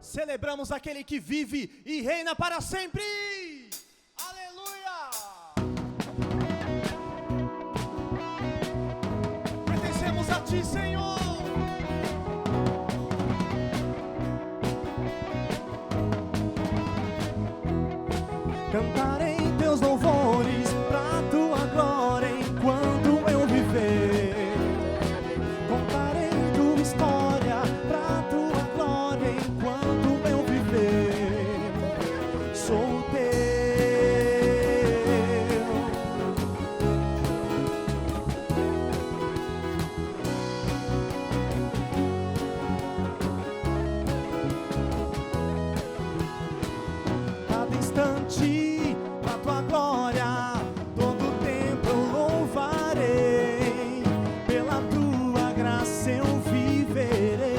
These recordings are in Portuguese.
celebramos aquele que vive e reina para sempre. Aleluia! Pertencemos a Ti, Senhor. Cantarei Teus louvores pra Tua glória enquanto eu viver. Contarei Tua história pra Tua glória enquanto eu viver. Sou Teu. Cada instante pra Tua glória, todo tempo eu louvarei. Pela Tua graça eu viverei.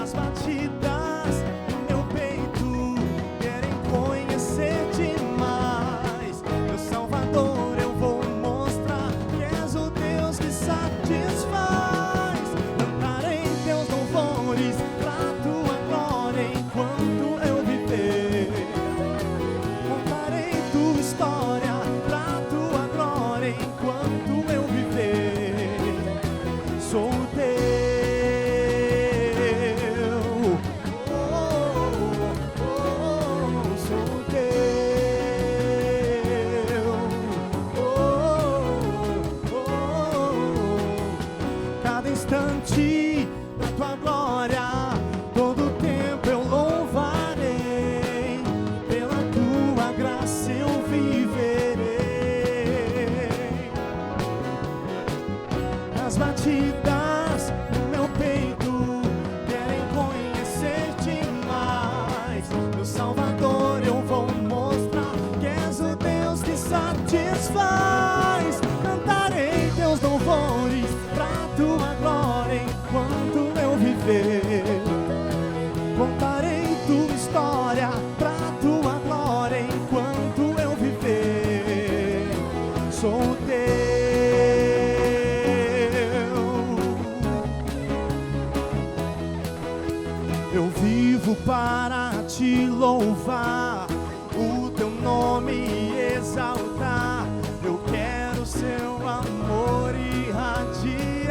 As batidas do meu peito querem conhecer-te mais. Meu Salvador, eu vou mostrar que és o Deus que satisfaz. Cantarei Teus louvores pra Tua glória enquanto eu viver. Contarei Tua história pra Tua glória enquanto eu viver. Sou Teu. Sou Teu. Cada instante da Tua glória, todo tempo eu louvarei. Pela Tua graça eu viverei. As batidas do meu peito querem conhecer-te mais. Meu Salvador, eu vou mostrar que és o Deus que satisfaz. Cantarei Teus louvores pra Tua glória enquanto eu viver. Contarei Tua história pra Tua glória enquanto eu viver. Sou Teu. Eu vivo para Te louvar, o Teu nome exaltar. Eu quero Seu amor irradiar.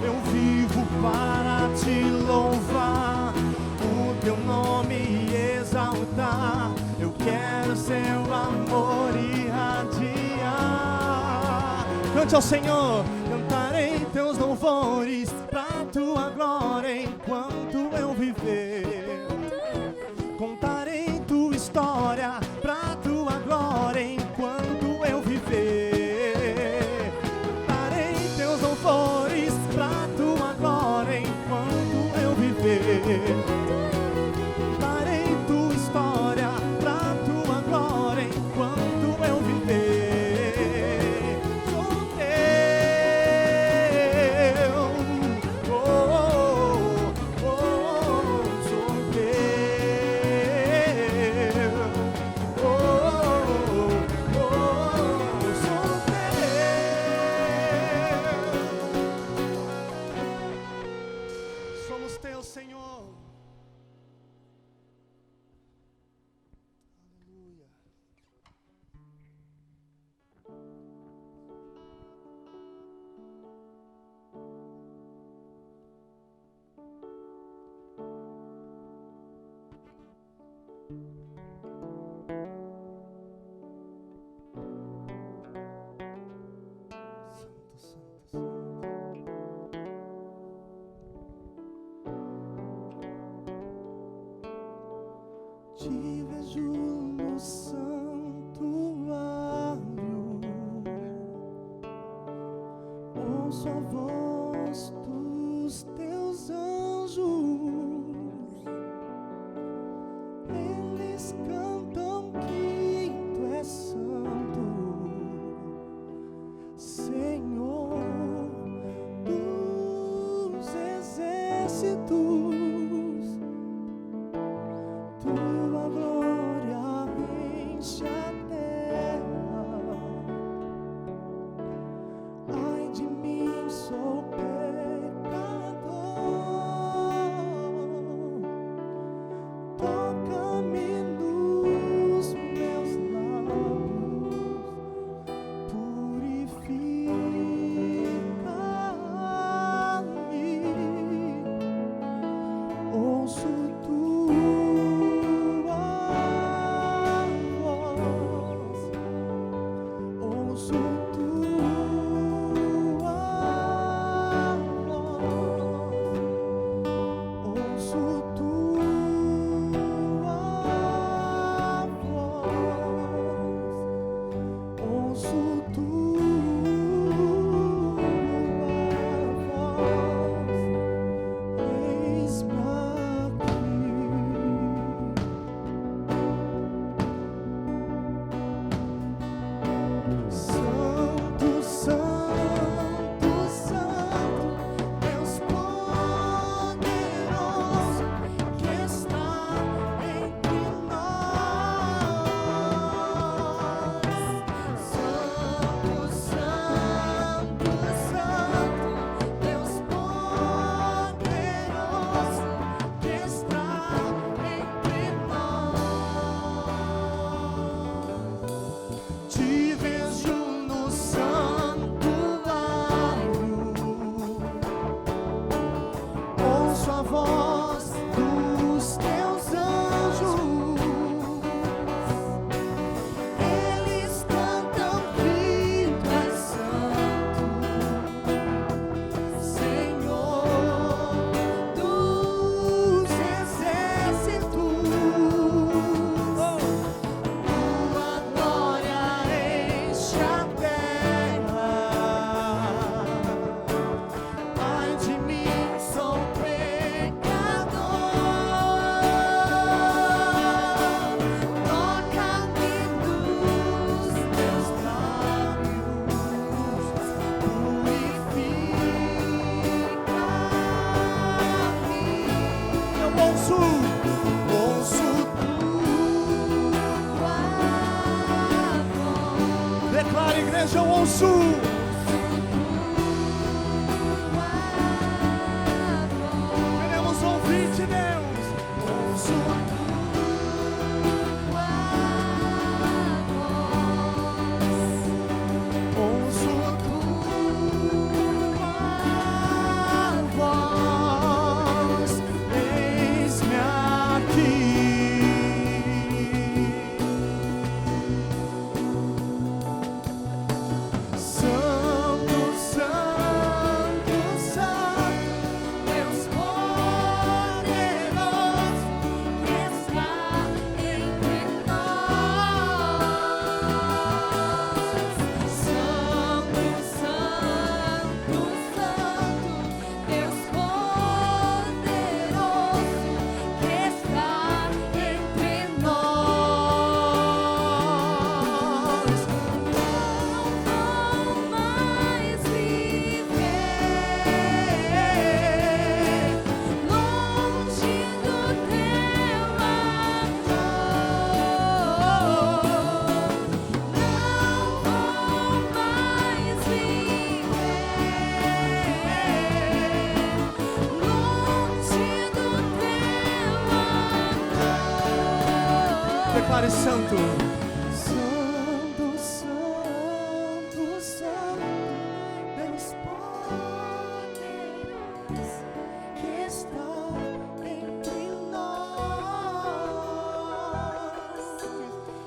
Eu vivo para Te louvar, o Teu nome exaltar. Eu quero Seu amor irradiar. Cante ao Senhor. Cantarei Teus louvores pra Tua glória enquanto eu viver. Contarei Tua história pra Tua glória enquanto eu viver. Cantarei Teus louvores pra Tua glória enquanto eu viver. Contarei Tua história pra Tua glória enquanto eu viver. Sou Teu. Sou Teu. Sou Teu. Somos Teus, Senhor. Aleluia. Santo, santo, santo. Te vejo no santuário, ouço a voz dos Teus anjos. Eles cantam que Tu és santo, Senhor dos exércitos. Tua glória enche a terra. Ai de mim adore Santo. Santo, Santo, Santo, Deus poderoso que está entre nós.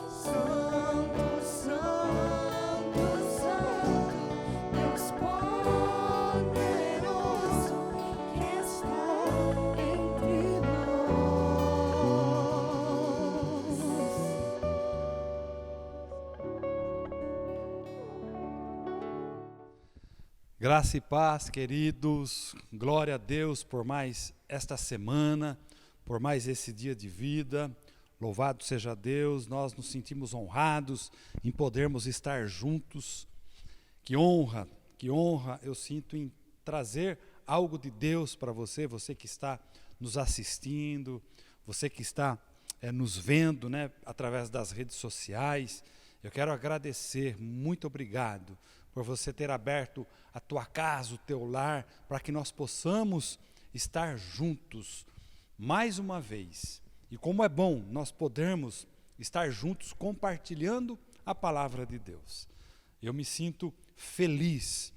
Santo, Santo, Santo, Deus poderoso que está entre Graça e paz, queridos, glória a Deus por mais esta semana, por mais esse dia de vida, louvado seja Deus, nós nos sentimos honrados em podermos estar juntos, que honra eu sinto em trazer algo de Deus para você, você que está nos assistindo, você que está nos vendo, né, através das redes sociais. Eu quero agradecer, muito obrigado por você ter aberto a tua casa, o teu lar, para que nós possamos estar juntos mais uma vez. E como é bom nós podermos estar juntos compartilhando a palavra de Deus. Eu me sinto feliz,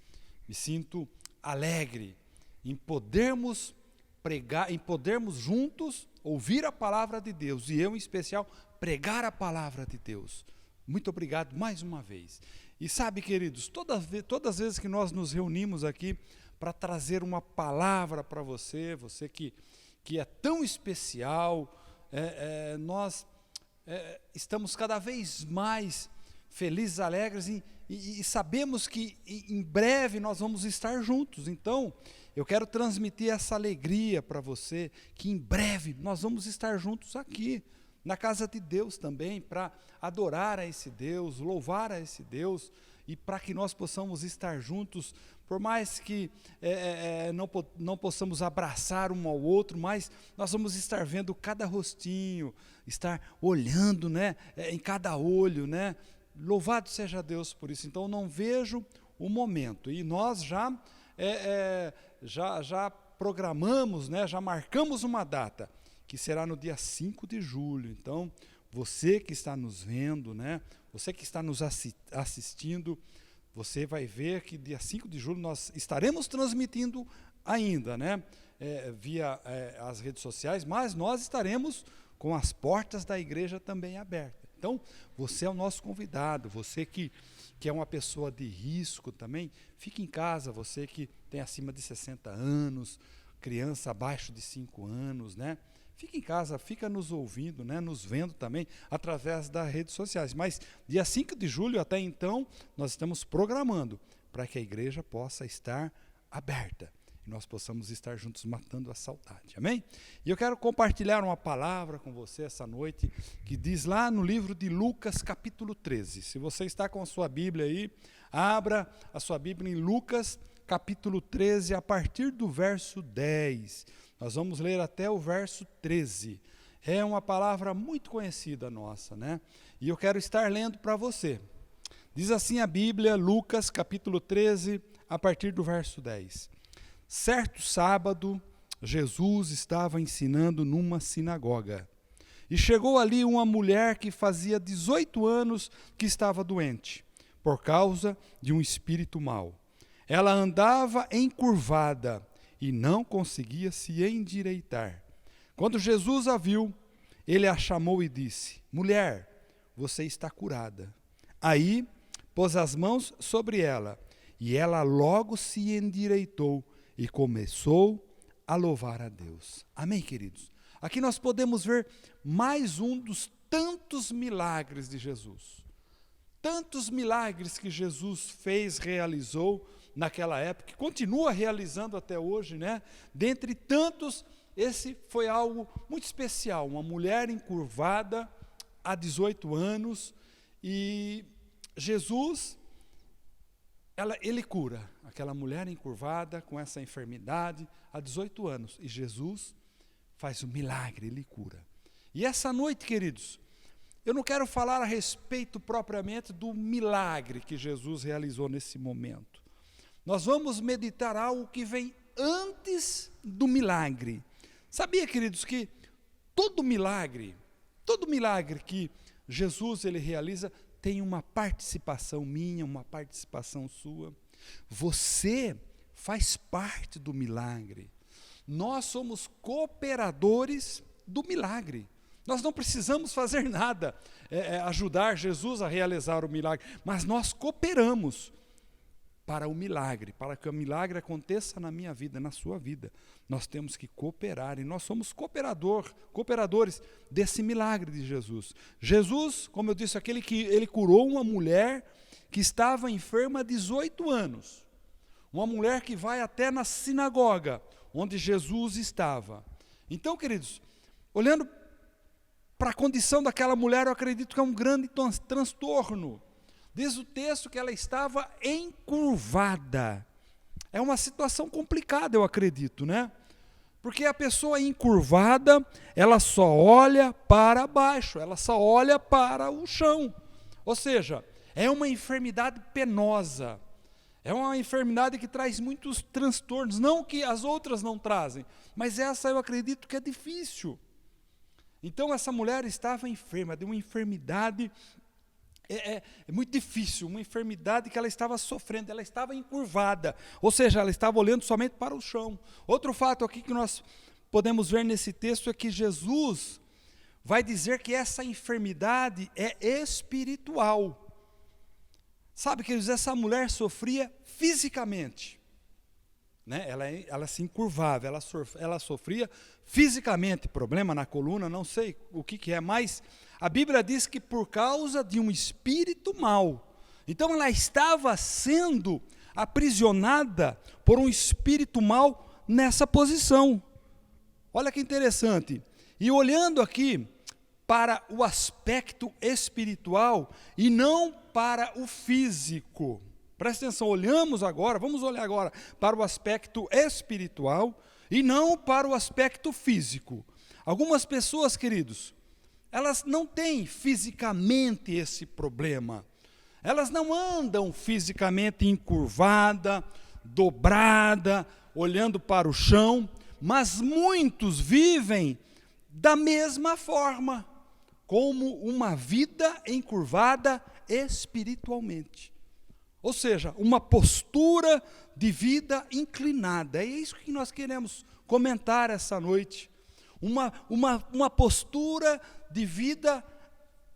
me sinto alegre em podermos pregar, em podermos juntos ouvir a palavra de Deus, e eu em especial pregar a palavra de Deus. Muito obrigado mais uma vez. E sabe, queridos, todas as vezes que nós nos reunimos aqui para trazer uma palavra para você, você que é tão especial, nós estamos cada vez mais felizes, alegres e sabemos que em breve nós vamos estar juntos. Então, eu quero transmitir essa alegria para você, que em breve nós vamos estar juntos aqui, na casa de Deus também, para adorar a esse Deus, louvar a esse Deus, e para que nós possamos estar juntos, por mais que não possamos abraçar um ao outro, mas nós vamos estar vendo cada rostinho, estar olhando, né, em cada olho, né? Louvado seja Deus por isso. Então, não vejo o momento, e nós já programamos, né, já marcamos uma data, que será no dia 5 de julho. Então, você que está nos vendo, né, você que está nos assistindo, você vai ver que dia 5 de julho nós estaremos transmitindo ainda, né, via as redes sociais, mas nós estaremos com as portas da igreja também abertas. Então, você é o nosso convidado, você que é uma pessoa de risco também, fique em casa, você que tem acima de 60 anos, criança abaixo de 5 anos, né? Fica em casa, fica nos ouvindo, né, nos vendo também através das redes sociais. Mas dia 5 de julho, até então, nós estamos programando para que a igreja possa estar aberta e nós possamos estar juntos matando a saudade. Amém? E eu quero compartilhar uma palavra com você essa noite, que diz lá no livro de Lucas, capítulo 13. Se você está com a sua Bíblia aí, abra a sua Bíblia em Lucas, capítulo 13, a partir do verso 10. Nós vamos ler até o verso 13. É uma palavra muito conhecida nossa, né? E eu quero estar lendo para você. Diz assim a Bíblia, Lucas, capítulo 13, a partir do verso 10. Certo sábado, Jesus estava ensinando numa sinagoga. E chegou ali uma mulher que fazia 18 anos que estava doente, por causa de um espírito mau. Ela andava encurvada e não conseguia se endireitar. Quando Jesus a viu, ele a chamou e disse: mulher, você está curada. Aí pôs as mãos sobre ela, e ela logo se endireitou e começou a louvar a Deus. Amém, queridos? Aqui nós podemos ver mais um dos tantos milagres de Jesus. Tantos milagres que Jesus fez, realizou naquela época, que continua realizando até hoje, né? Dentre tantos, esse foi algo muito especial. Uma mulher encurvada há 18 anos, e Jesus, ele cura aquela mulher encurvada com essa enfermidade há 18 anos. E Jesus faz um milagre, ele cura. E essa noite, queridos, eu não quero falar a respeito propriamente do milagre que Jesus realizou nesse momento. Nós vamos meditar algo que vem antes do milagre. Sabia, queridos, que todo milagre que Jesus, ele realiza, tem uma participação minha, uma participação sua. Você faz parte do milagre. Nós somos cooperadores do milagre. Nós não precisamos fazer nada, ajudar Jesus a realizar o milagre, mas nós cooperamos para o milagre, para que o milagre aconteça na minha vida, na sua vida. Nós temos que cooperar, e nós somos cooperadores desse milagre de Jesus. Jesus, como eu disse, aquele que ele curou uma mulher que estava enferma há 18 anos. Uma mulher que vai até na sinagoga, onde Jesus estava. Então, queridos, olhando para a condição daquela mulher, eu acredito que é um grande transtorno. Diz o texto que ela estava encurvada. É uma situação complicada, eu acredito, né? Porque a pessoa encurvada, ela só olha para baixo, ela só olha para o chão. Ou seja, é uma enfermidade penosa. É uma enfermidade que traz muitos transtornos, não que as outras não trazem, mas essa eu acredito que é difícil. Então essa mulher estava enferma, de uma enfermidade muito difícil, uma enfermidade que ela estava sofrendo, ela estava encurvada, ou seja, ela estava olhando somente para o chão. Outro fato aqui que nós podemos ver nesse texto é que Jesus vai dizer que essa enfermidade é espiritual. Sabe, queridos, essa mulher sofria fisicamente, né? Ela se encurvava, ela sofria fisicamente, problema na coluna, não sei o que é, mas a Bíblia diz que por causa de um espírito mau. Então ela estava sendo aprisionada por um espírito mau nessa posição. Olha que interessante. E olhando aqui para o aspecto espiritual e não para o físico. Presta atenção, vamos olhar agora para o aspecto espiritual e não para o aspecto físico. Algumas pessoas, queridos, elas não têm fisicamente esse problema. Elas não andam fisicamente encurvada, dobrada, olhando para o chão, mas muitos vivem da mesma forma, como uma vida encurvada espiritualmente. Ou seja, uma postura de vida inclinada. É isso que nós queremos comentar essa noite. Uma postura de vida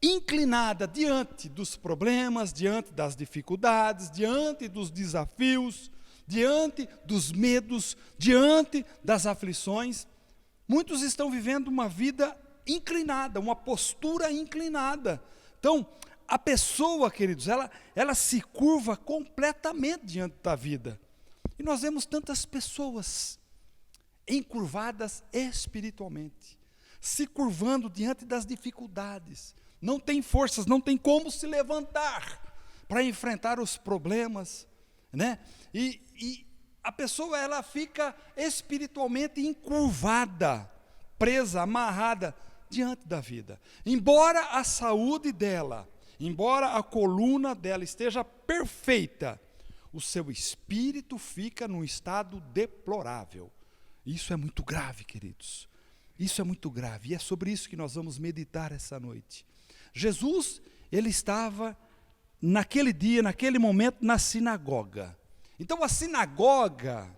inclinada diante dos problemas, diante das dificuldades, diante dos desafios, diante dos medos, diante das aflições. Muitos estão vivendo uma vida inclinada, uma postura inclinada. Então, a pessoa, queridos, ela se curva completamente diante da vida. E nós vemos tantas pessoas encurvadas espiritualmente, se curvando diante das dificuldades. Não tem forças, não tem como se levantar para enfrentar os problemas, né? E a pessoa, ela fica espiritualmente encurvada, presa, amarrada diante da vida. Embora a saúde dela, embora a coluna dela esteja perfeita, o seu espírito fica num estado deplorável. Isso é muito grave, queridos. Isso é muito grave. E é sobre isso que nós vamos meditar essa noite. Jesus, ele estava naquele dia, naquele momento, na sinagoga. Então a sinagoga,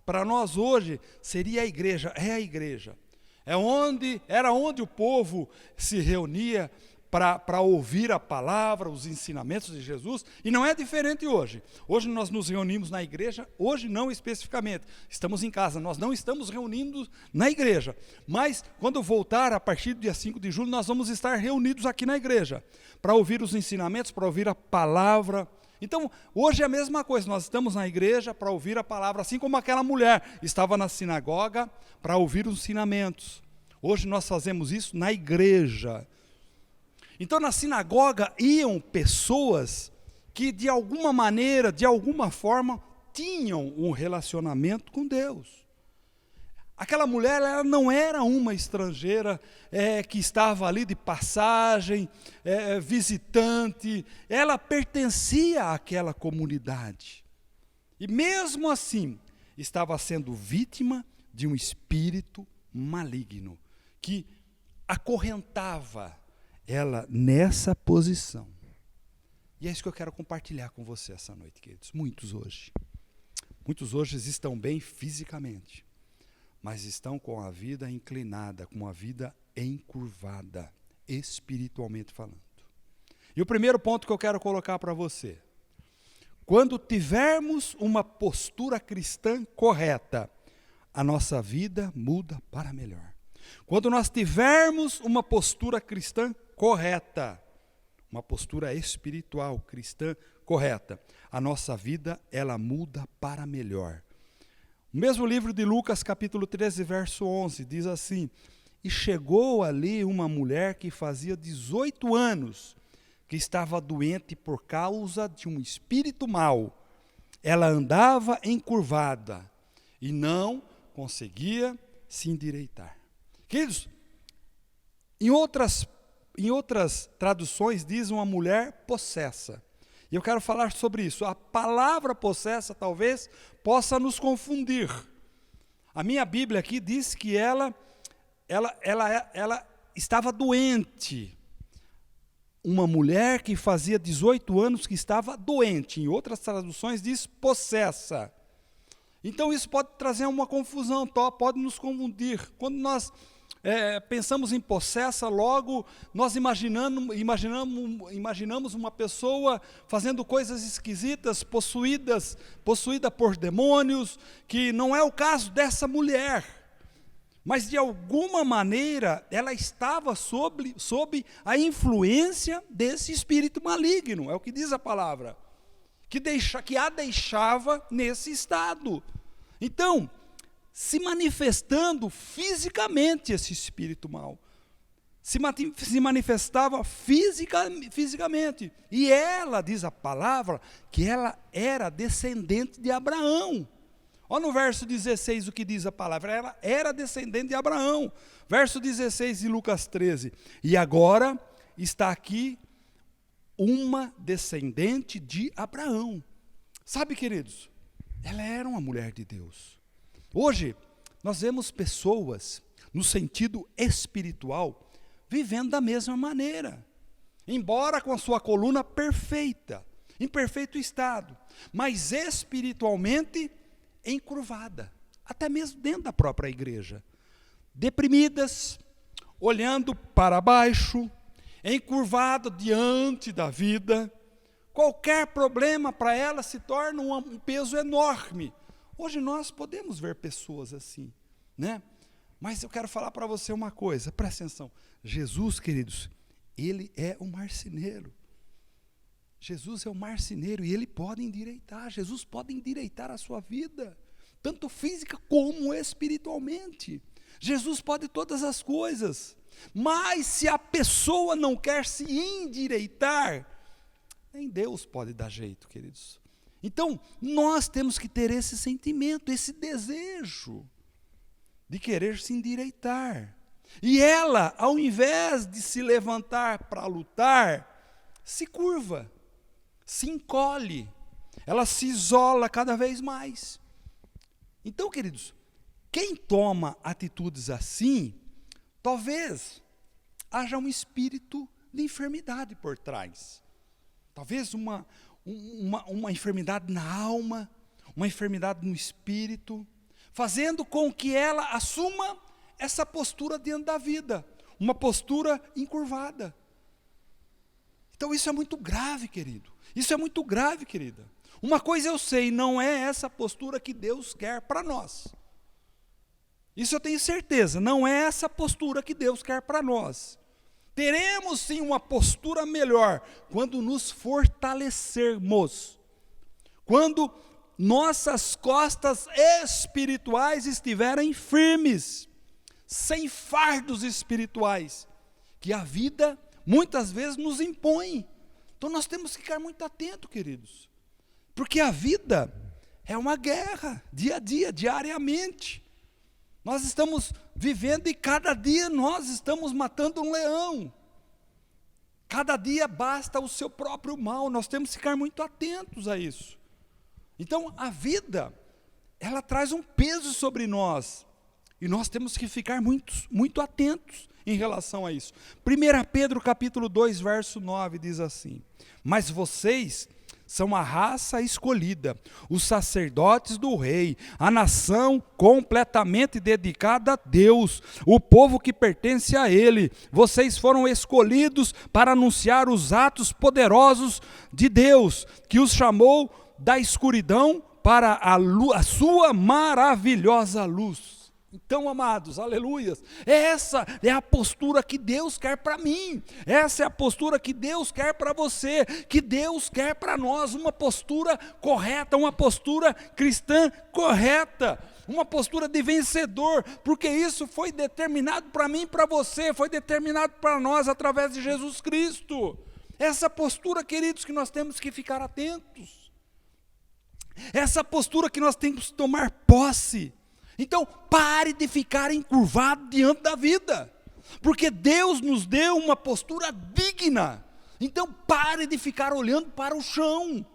para nós hoje, seria a igreja, é a igreja. Era onde o povo se reunia para ouvir a palavra, os ensinamentos de Jesus, e não é diferente hoje. Hoje nós nos reunimos na igreja, hoje não especificamente, estamos em casa, nós não estamos reunindo na igreja, mas quando voltar, a partir do dia 5 de julho, nós vamos estar reunidos aqui na igreja, para ouvir os ensinamentos, para ouvir a palavra. Então, hoje é a mesma coisa, nós estamos na igreja para ouvir a palavra, assim como aquela mulher estava na sinagoga para ouvir os ensinamentos. Hoje nós fazemos isso na igreja. Então, na sinagoga iam pessoas que, de alguma maneira, de alguma forma, tinham um relacionamento com Deus. Aquela mulher, ela não era uma estrangeira que estava ali de passagem, visitante, ela pertencia àquela comunidade. E mesmo assim, estava sendo vítima de um espírito maligno, que acorrentava ela nessa posição. E é isso que eu quero compartilhar com você essa noite, queridos. Muitos hoje estão bem fisicamente, mas estão com a vida inclinada, com a vida encurvada, espiritualmente falando. E o primeiro ponto que eu quero colocar para você: quando tivermos uma postura cristã correta, a nossa vida muda para melhor. Quando nós tivermos uma postura cristã correta, uma postura espiritual cristã correta, a nossa vida, ela muda para melhor. O mesmo livro de Lucas, capítulo 13, verso 11, diz assim: e chegou ali uma mulher que fazia 18 anos, que estava doente por causa de um espírito mau. Ela andava encurvada e não conseguia se endireitar. Queridos, em outras traduções diz uma mulher possessa. E eu quero falar sobre isso. A palavra possessa talvez possa nos confundir. A minha Bíblia aqui diz que ela estava doente. Uma mulher que fazia 18 anos que estava doente. Em outras traduções diz possessa. Então isso pode trazer uma confusão, pode nos confundir. Quando nós pensamos em possessa, logo nós imaginamos uma pessoa fazendo coisas esquisitas, possuída por demônios, que não é o caso dessa mulher. Mas de alguma maneira ela estava sob a influência desse espírito maligno, é o que diz a palavra, que a deixava nesse estado. Então, se manifestando fisicamente esse espírito mau, se manifestava fisicamente, e ela, diz a palavra, que ela era descendente de Abraão. Olha no verso 16 o que diz a palavra: ela era descendente de Abraão. Verso 16 de Lucas 13: e agora está aqui uma descendente de Abraão. Sabe, queridos, ela era uma mulher de Deus. Hoje, nós vemos pessoas, no sentido espiritual, vivendo da mesma maneira, embora com a sua coluna perfeita, em perfeito estado, mas espiritualmente encurvada, até mesmo dentro da própria igreja, deprimidas, olhando para baixo, encurvada diante da vida. Qualquer problema para ela se torna um peso enorme. Hoje nós podemos ver pessoas assim, né? Mas eu quero falar para você uma coisa, presta atenção. Jesus, queridos, ele é o marceneiro. Jesus é o marceneiro e ele pode endireitar. Jesus pode endireitar a sua vida, tanto física como espiritualmente. Jesus pode todas as coisas. Mas se a pessoa não quer se endireitar, nem Deus pode dar jeito, queridos. Então, nós temos que ter esse sentimento, esse desejo de querer se endireitar. E ela, ao invés de se levantar para lutar, se curva, se encolhe, ela se isola cada vez mais. Então, queridos, quem toma atitudes assim, talvez haja um espírito de enfermidade por trás. Talvez uma enfermidade na alma, uma enfermidade no espírito, fazendo com que ela assuma essa postura diante da vida, uma postura encurvada. Então isso é muito grave, querido. Isso é muito grave, querida. Uma coisa eu sei, não é essa postura que Deus quer para nós. Isso eu tenho certeza, não é essa postura que Deus quer para nós. Teremos sim uma postura melhor quando nos fortalecermos, quando nossas costas espirituais estiverem firmes, sem fardos espirituais, que a vida muitas vezes nos impõe. Então nós temos que ficar muito atentos, queridos, porque a vida é uma guerra, dia a dia, diariamente. Nós estamos vivendo e cada dia nós estamos matando um leão. Cada dia basta o seu próprio mal, nós temos que ficar muito atentos a isso. Então a vida, ela traz um peso sobre nós, e nós temos que ficar muito atentos em relação a isso. 1 Pedro capítulo 2, verso 9 diz assim: mas vocês são a raça escolhida, os sacerdotes do rei, a nação completamente dedicada a Deus, o povo que pertence a Ele. Vocês foram escolhidos para anunciar os atos poderosos de Deus, que os chamou da escuridão para a sua maravilhosa luz. Então, amados, aleluias, essa é a postura que Deus quer para mim, essa é a postura que Deus quer para você, que Deus quer para nós, uma postura correta, uma postura cristã correta, uma postura de vencedor, porque isso foi determinado para mim e para você, foi determinado para nós através de Jesus Cristo. Essa postura, queridos, que nós temos que ficar atentos, essa postura que nós temos que tomar posse. Então, pare de ficar encurvado diante da vida, porque Deus nos deu uma postura digna. Então, pare de ficar olhando para o chão.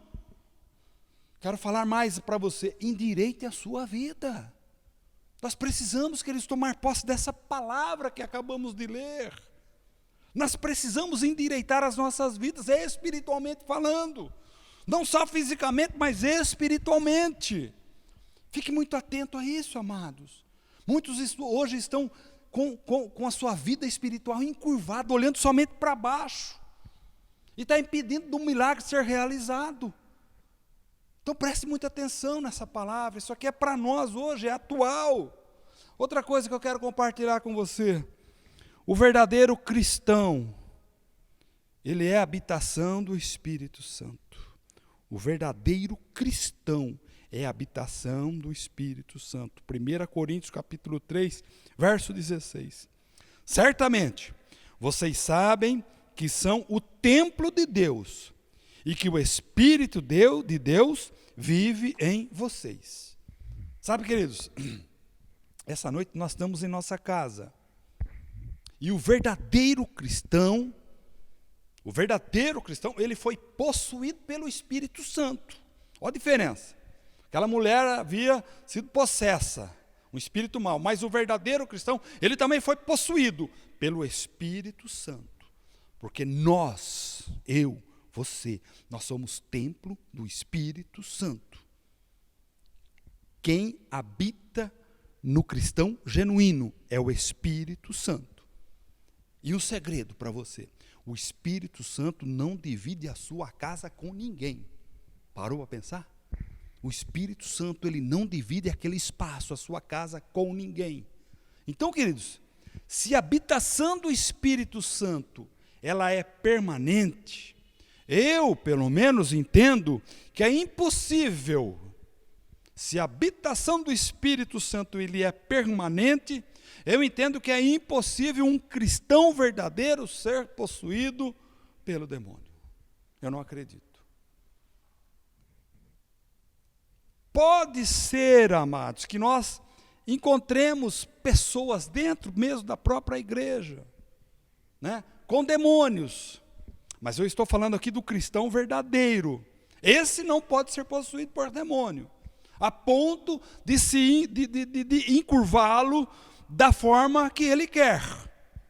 Quero falar mais para você: endireite a sua vida. Nós precisamos, queridos, tomar posse dessa palavra que acabamos de ler. Nós precisamos endireitar as nossas vidas, espiritualmente falando, não só fisicamente, mas espiritualmente. Fique muito atento a isso, amados. Muitos hoje estão com a sua vida espiritual encurvada, olhando somente para baixo, e está impedindo do milagre ser realizado. Então preste muita atenção nessa palavra, isso aqui é para nós hoje, é atual. Outra coisa que eu quero compartilhar com você: o verdadeiro cristão, ele é a habitação do Espírito Santo. O verdadeiro cristão é a habitação do Espírito Santo. 1 Coríntios capítulo 3, verso 16. Certamente, vocês sabem que são o templo de Deus, e que o Espírito de Deus vive em vocês. Sabe, queridos, essa noite nós estamos em nossa casa, e o verdadeiro cristão, ele foi possuído pelo Espírito Santo. Olha a diferença. Aquela mulher havia sido possessa, um espírito mau, mas o verdadeiro cristão, ele também foi possuído pelo Espírito Santo, porque nós, eu, você, nós somos templo do Espírito Santo. Quem habita no cristão genuíno é o Espírito Santo. E um segredo para você: o Espírito Santo não divide a sua casa com ninguém. Parou para pensar? O Espírito Santo, ele não divide aquele espaço, a sua casa, com ninguém. Então, queridos, se a habitação do Espírito Santo, ela é permanente, eu, pelo menos, entendo que é impossível, se a habitação do Espírito Santo, ele é permanente, eu entendo que é impossível um cristão verdadeiro ser possuído pelo demônio. Eu não acredito. Pode ser, amados, que nós encontremos pessoas dentro mesmo da própria igreja, né, com demônios, mas eu estou falando aqui do cristão verdadeiro. Esse não pode ser possuído por demônio, a ponto de encurvá-lo da forma que ele quer.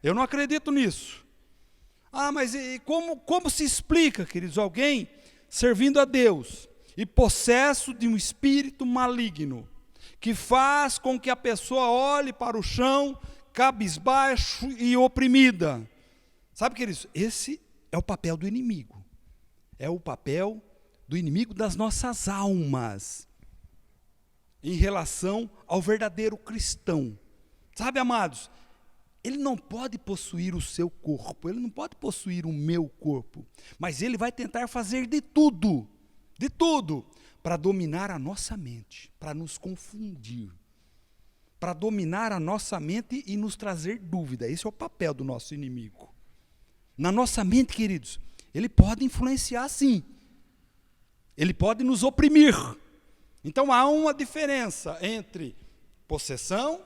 Eu não acredito nisso. Mas e como se explica, queridos, alguém servindo a Deus e possesso de um espírito maligno, que faz com que a pessoa olhe para o chão, cabisbaixo e oprimida? Sabe, queridos, esse é o papel do inimigo. É o papel do inimigo das nossas almas, em relação ao verdadeiro cristão. Sabe, amados, ele não pode possuir o seu corpo, ele não pode possuir o meu corpo, mas ele vai tentar fazer de tudo, para dominar a nossa mente, para nos confundir, para dominar a nossa mente e nos trazer dúvida. Esse é o papel do nosso inimigo. Na nossa mente, queridos, ele pode influenciar sim, ele pode nos oprimir. Então há uma diferença entre possessão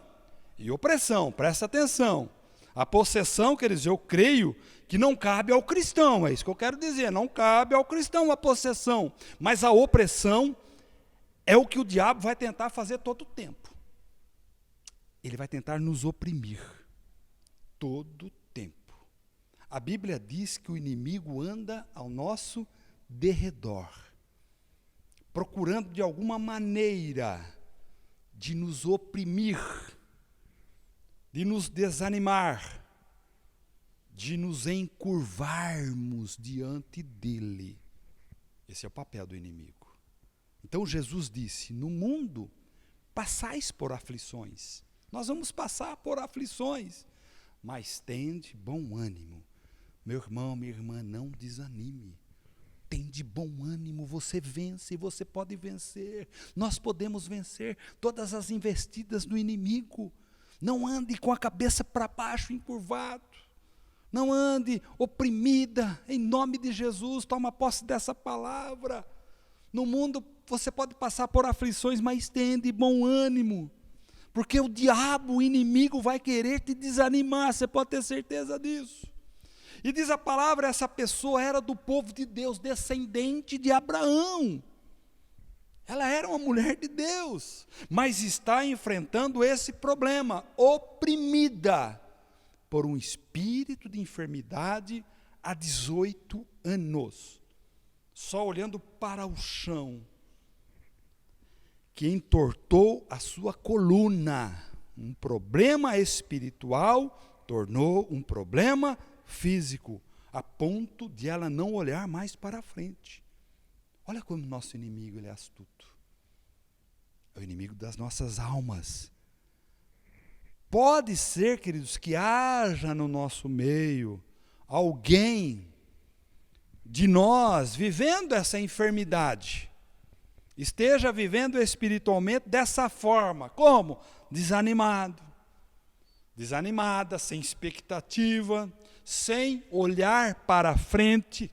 e opressão, presta atenção. A possessão, queridos, eu creio que não cabe ao cristão, é isso que eu quero dizer, não cabe ao cristão a possessão, mas a opressão é o que o diabo vai tentar fazer todo o tempo. Ele vai tentar nos oprimir. todo tempo. A Bíblia diz que o inimigo anda ao nosso derredor, procurando de alguma maneira de nos oprimir, de nos desanimar, de nos encurvarmos diante dele. Esse é o papel do inimigo. Então Jesus disse: no mundo passais por aflições. Nós vamos passar por aflições, mas tende bom ânimo. Meu irmão, minha irmã, não desanime. Tende bom ânimo, você vence, você pode vencer. Nós podemos vencer todas as investidas do inimigo. Não ande com a cabeça para baixo, encurvado. Não ande oprimida, em nome de Jesus. Toma posse dessa palavra. No mundo você pode passar por aflições, mas tende bom ânimo. Porque o diabo, o inimigo, vai querer te desanimar, você pode ter certeza disso. E diz a palavra, essa pessoa era do povo de Deus, descendente de Abraão. Ela era uma mulher de Deus, mas está enfrentando esse problema, oprimida por um espírito de enfermidade há 18 anos. Só olhando para o chão, que entortou a sua coluna. Um problema espiritual tornou um problema físico, a ponto de ela não olhar mais para frente. Olha como o nosso inimigo ele é astuto. É o inimigo das nossas almas. Pode ser, queridos, que haja no nosso meio alguém de nós vivendo essa enfermidade, esteja vivendo espiritualmente dessa forma. Como? Desanimado, desanimada, sem expectativa, sem olhar para frente,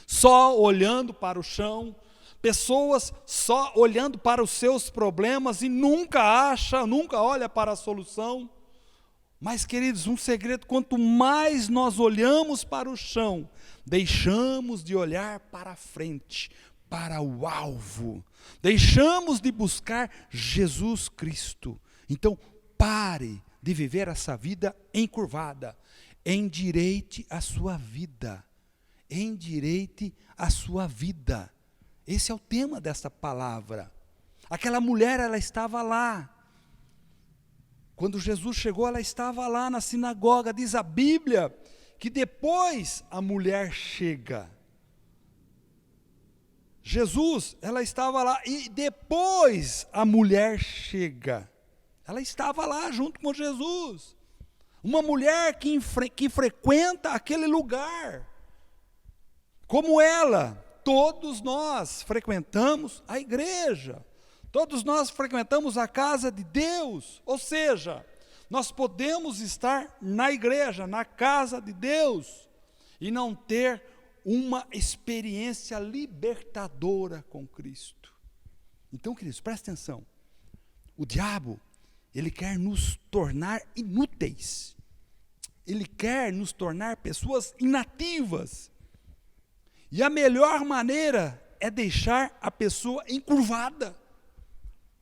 só olhando para o chão, pessoas só olhando para os seus problemas e nunca olha para a solução. Mas, queridos, um segredo: quanto mais nós olhamos para o chão, deixamos de olhar para frente, para o alvo, deixamos de buscar Jesus Cristo. Então, pare de viver essa vida encurvada, endireite a sua vida, endireite a sua vida. Esse é o tema desta palavra. Aquela mulher, ela estava lá. Quando Jesus chegou, ela estava lá na sinagoga. Diz a Bíblia que depois a mulher chega. Jesus, ela estava lá e depois a mulher chega. Ela estava lá junto com Jesus. Uma mulher que frequenta aquele lugar. Como ela, todos nós frequentamos a igreja. Todos nós frequentamos a casa de Deus. Ou seja, nós podemos estar na igreja, na casa de Deus, e não ter uma experiência libertadora com Cristo. Então, queridos, presta atenção. O diabo, ele quer nos tornar inúteis. Ele quer nos tornar pessoas inativas. E a melhor maneira é deixar a pessoa encurvada.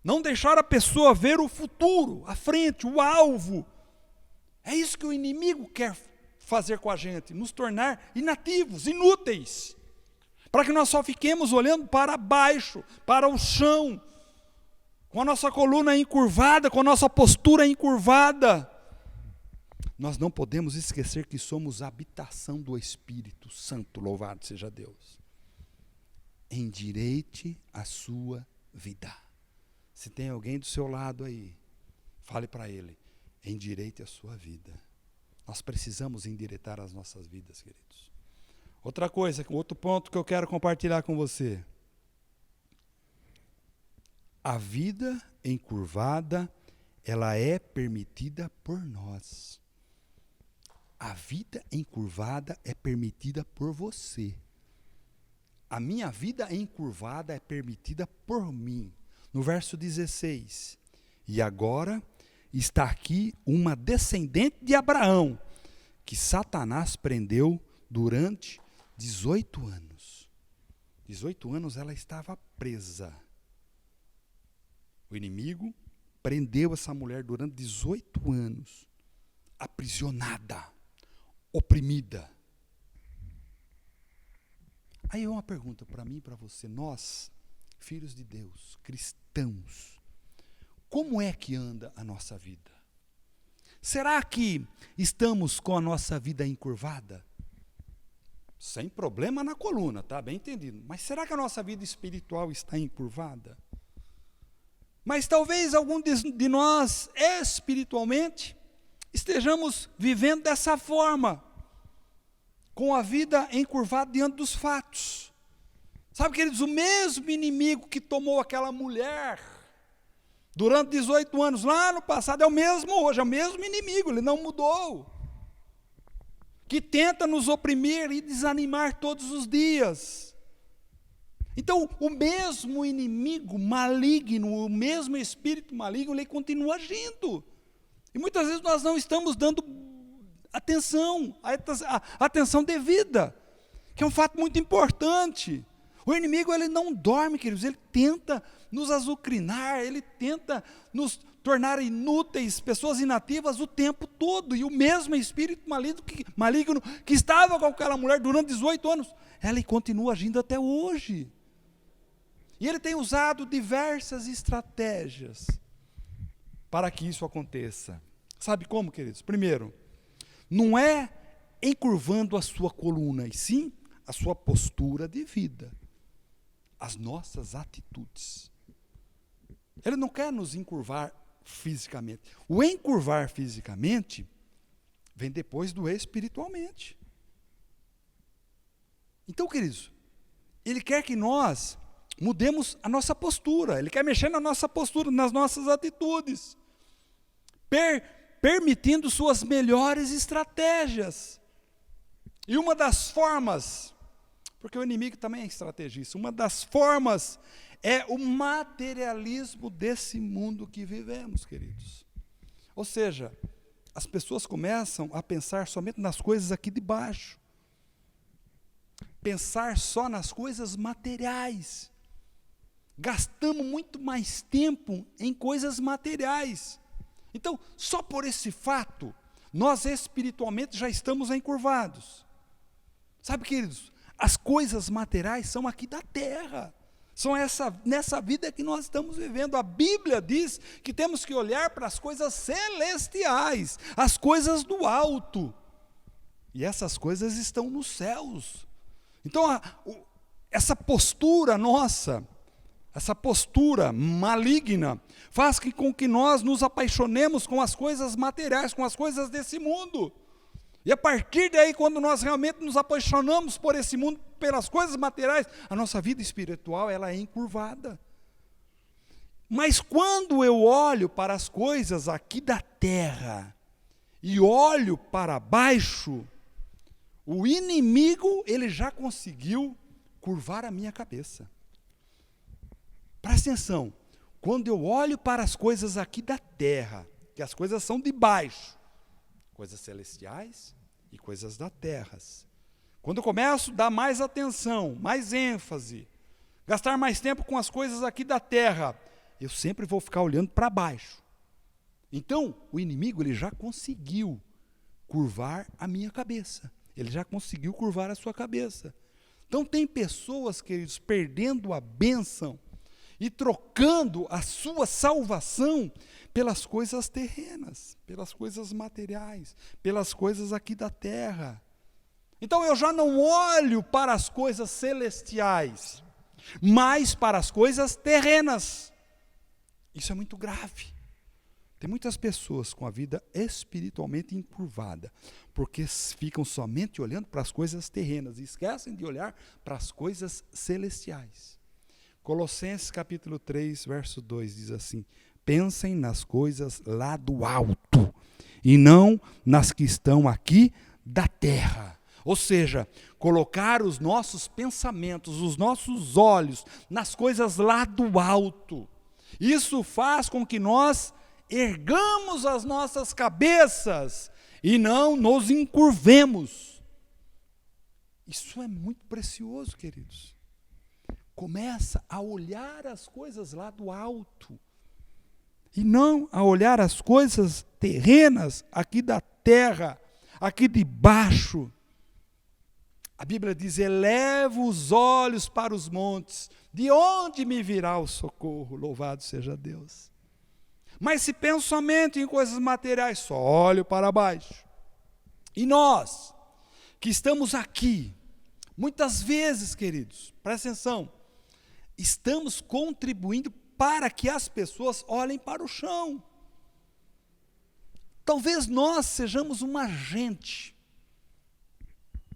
Não deixar a pessoa ver o futuro, a frente, o alvo. É isso que o inimigo quer fazer com a gente, nos tornar inativos, inúteis. Para que nós só fiquemos olhando para baixo, para o chão, com a nossa coluna encurvada, com a nossa postura encurvada. Nós não podemos esquecer que somos a habitação do Espírito Santo, louvado seja Deus. Endireite a sua vida. Se tem alguém do seu lado aí, fale para ele, endireite a sua vida. Nós precisamos endireitar as nossas vidas, queridos. Outra coisa, outro ponto que eu quero compartilhar com você. A vida encurvada, ela é permitida por nós. A vida encurvada é permitida por você. A minha vida encurvada é permitida por mim. No verso 16, e agora está aqui uma descendente de Abraão, que Satanás prendeu durante 18 anos. 18 anos ela estava presa. O inimigo prendeu essa mulher durante 18 anos. aprisionada, oprimida. Aí é uma pergunta para mim e para você. Nós, filhos de Deus, cristãos, como é que anda a nossa vida? Será que estamos com a nossa vida encurvada? Sem problema na coluna, tá? Bem entendido. Mas será que a nossa vida espiritual está encurvada? Mas talvez algum de nós, espiritualmente, estejamos vivendo dessa forma, com a vida encurvada diante dos fatos. Sabe, queridos, o mesmo inimigo que tomou aquela mulher durante 18 anos, lá no passado, é o mesmo hoje, é o mesmo inimigo, ele não mudou. Que tenta nos oprimir e desanimar todos os dias. Então, o mesmo inimigo maligno, o mesmo espírito maligno, ele continua agindo. E muitas vezes nós não estamos dando atenção, a atenção devida, que é um fato muito importante. O inimigo, ele não dorme, queridos, ele tenta nos azucrinar, ele tenta nos tornar inúteis, pessoas inativas o tempo todo. E o mesmo espírito maligno que estava com aquela mulher durante 18 anos, ela continua agindo até hoje. E ele tem usado diversas estratégias para que isso aconteça. Sabe como, queridos? Primeiro, não é encurvando a sua coluna, e sim a sua postura de vida, as nossas atitudes. Ele não quer nos encurvar fisicamente. O encurvar fisicamente vem depois do espiritualmente. Então, queridos, ele quer que nós mudemos a nossa postura, ele quer mexer na nossa postura, nas nossas atitudes, permitindo suas melhores estratégias. E uma das formas, porque o inimigo também é estrategista, uma das formas é o materialismo desse mundo que vivemos, queridos. Ou seja, as pessoas começam a pensar somente nas coisas aqui de baixo, pensar só nas coisas materiais. Gastamos muito mais tempo em coisas materiais. Então, só por esse fato, nós espiritualmente já estamos encurvados. Sabe, queridos, as coisas materiais são aqui da terra. São nessa vida que nós estamos vivendo. A Bíblia diz que temos que olhar para as coisas celestiais, as coisas do alto. E essas coisas estão nos céus. Então, essa postura nossa, essa postura maligna, faz com que nós nos apaixonemos com as coisas materiais, com as coisas desse mundo. E a partir daí, quando nós realmente nos apaixonamos por esse mundo, pelas coisas materiais, a nossa vida espiritual, ela é encurvada. Mas quando eu olho para as coisas aqui da terra, e olho para baixo, o inimigo, ele já conseguiu curvar a minha cabeça. Presta atenção, quando eu olho para as coisas aqui da terra, que as coisas são de baixo, coisas celestiais e coisas da terra. Quando eu começo a dar mais atenção, mais ênfase, gastar mais tempo com as coisas aqui da terra, eu sempre vou ficar olhando para baixo. Então, o inimigo, ele já conseguiu curvar a minha cabeça. Ele já conseguiu curvar a sua cabeça. Então, tem pessoas, queridos, perdendo a bênção e trocando a sua salvação pelas coisas terrenas, pelas coisas materiais, pelas coisas aqui da terra. Então eu já não olho para as coisas celestiais, mas para as coisas terrenas. Isso é muito grave. Tem muitas pessoas com a vida espiritualmente encurvada, porque ficam somente olhando para as coisas terrenas e esquecem de olhar para as coisas celestiais. Colossenses capítulo 3, verso 2 diz assim: pensem nas coisas lá do alto, e não nas que estão aqui da terra. Ou seja, colocar os nossos pensamentos, os nossos olhos nas coisas lá do alto. Isso faz com que nós ergamos as nossas cabeças e não nos encurvemos. Isso é muito precioso, queridos. Começa a olhar as coisas lá do alto e não a olhar as coisas terrenas aqui da terra, aqui de baixo. A Bíblia diz: elevo os olhos para os montes, de onde me virá o socorro? Louvado seja Deus. Mas se penso somente em coisas materiais, só olho para baixo. E nós, que estamos aqui, muitas vezes, queridos, presta atenção, estamos contribuindo para que as pessoas olhem para o chão. Talvez nós sejamos um agente,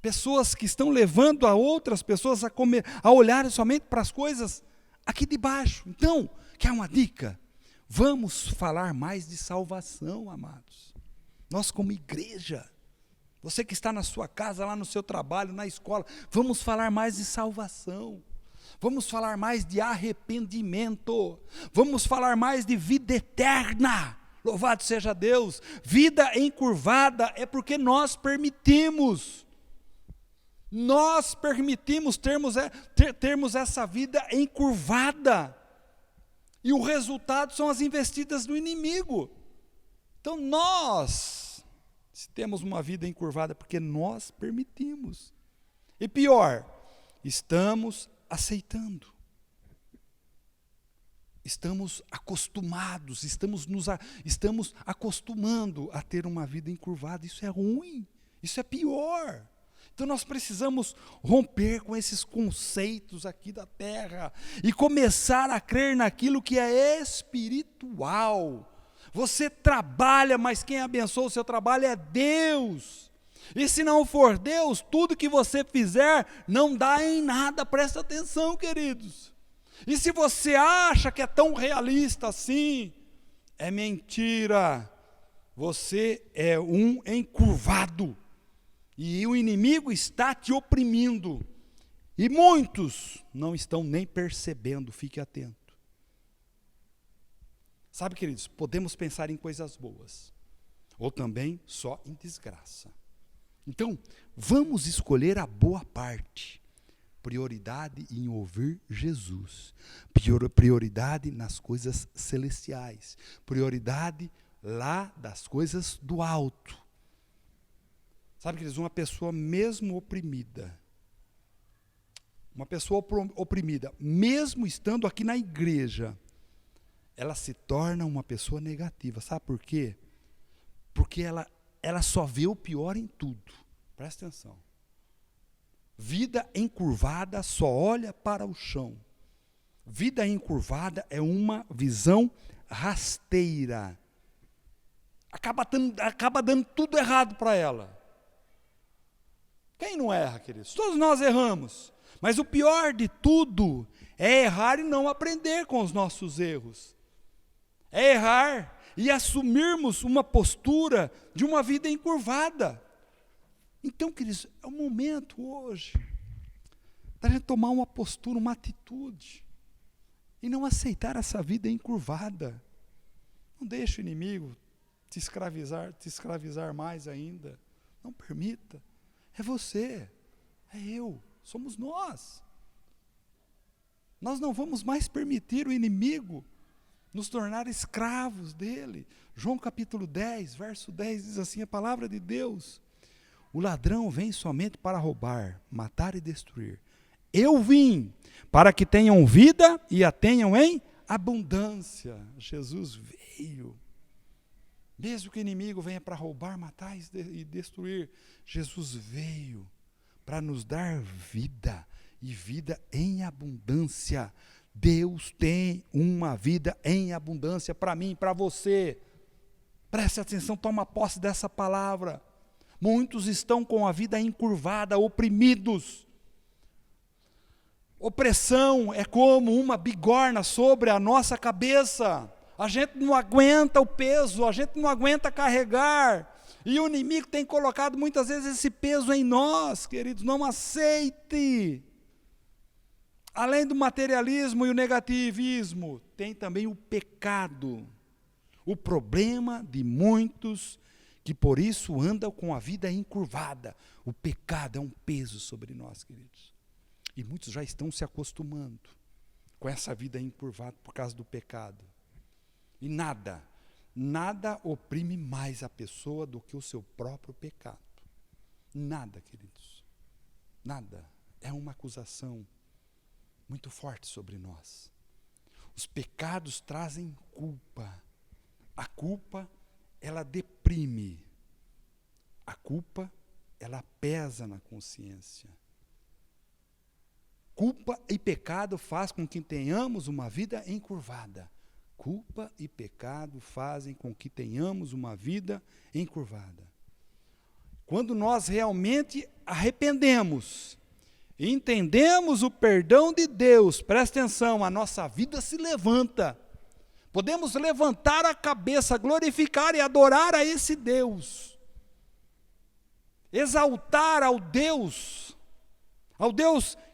pessoas que estão levando a outras pessoas a olharem somente para as coisas aqui de baixo. Então, quer uma dica? Vamos falar mais de salvação, amados. Nós como igreja, você que está na sua casa, lá no seu trabalho, na escola, vamos falar mais de salvação. Vamos falar mais de arrependimento. Vamos falar mais de vida eterna. Louvado seja Deus. Vida encurvada é porque nós permitimos. Nós permitimos termos essa vida encurvada. E o resultado são as investidas do inimigo. Então nós, se temos uma vida encurvada, porque nós permitimos. E pior, estamos aceitando. Estamos acostumados, estamos acostumando a ter uma vida encurvada. Isso é ruim, isso é pior. Então nós precisamos romper com esses conceitos aqui da terra e começar a crer naquilo que é espiritual. Você trabalha, mas quem abençoa o seu trabalho é Deus. E se não for Deus, tudo que você fizer não dá em nada. Presta atenção, queridos. E se você acha que é tão realista assim, é mentira. Você é um encurvado. E o inimigo está te oprimindo. E muitos não estão nem percebendo, fique atento. Sabe, queridos, podemos pensar em coisas boas, ou também só em desgraça. Então, vamos escolher a boa parte. Prioridade em ouvir Jesus. Prioridade nas coisas celestiais. Prioridade lá das coisas do alto. Sabe, queridos, uma pessoa mesmo oprimida, mesmo estando aqui na igreja, ela se torna uma pessoa negativa. Sabe por quê? Porque ela só vê o pior em tudo. Presta atenção. Vida encurvada só olha para o chão. Vida encurvada é uma visão rasteira. Acaba dando tudo errado para ela. Quem não erra, queridos? Todos nós erramos. Mas o pior de tudo é errar e não aprender com os nossos erros. É errar e assumirmos uma postura de uma vida encurvada. Então, queridos, é o momento hoje da gente tomar uma postura, uma atitude e não aceitar essa vida encurvada. Não deixe o inimigo te escravizar mais ainda. Não permita. É você, é eu, somos nós. Nós não vamos mais permitir o inimigo nos tornar escravos dele. João capítulo 10, verso 10 diz assim, a palavra de Deus: o ladrão vem somente para roubar, matar e destruir. Eu vim para que tenham vida e a tenham em abundância. Jesus veio. Mesmo que o inimigo venha para roubar, matar e destruir, Jesus veio para nos dar vida, e vida em abundância. Deus tem uma vida em abundância para mim, para você. Preste atenção, toma posse dessa palavra. Muitos estão com a vida encurvada, oprimidos. Opressão é como uma bigorna sobre a nossa cabeça. A gente não aguenta o peso, a gente não aguenta carregar. E o inimigo tem colocado muitas vezes esse peso em nós, queridos. Não aceite. Além do materialismo e o negativismo, tem também o pecado. O problema de muitos que por isso andam com a vida encurvada. O pecado é um peso sobre nós, queridos. E muitos já estão se acostumando com essa vida encurvada por causa do pecado. E nada nada oprime mais a pessoa do que o seu próprio pecado. Nada, queridos. Nada. É uma acusação muito forte sobre nós. Os pecados trazem culpa. A culpa, ela deprime. A culpa, ela pesa na consciência. Culpa e pecado faz com que tenhamos uma vida encurvada. Culpa e pecado fazem com que tenhamos uma vida encurvada. Quando nós realmente arrependemos, e entendemos o perdão de Deus, presta atenção, a nossa vida se levanta. Podemos levantar a cabeça, glorificar e adorar a esse Deus. Exaltar ao Deus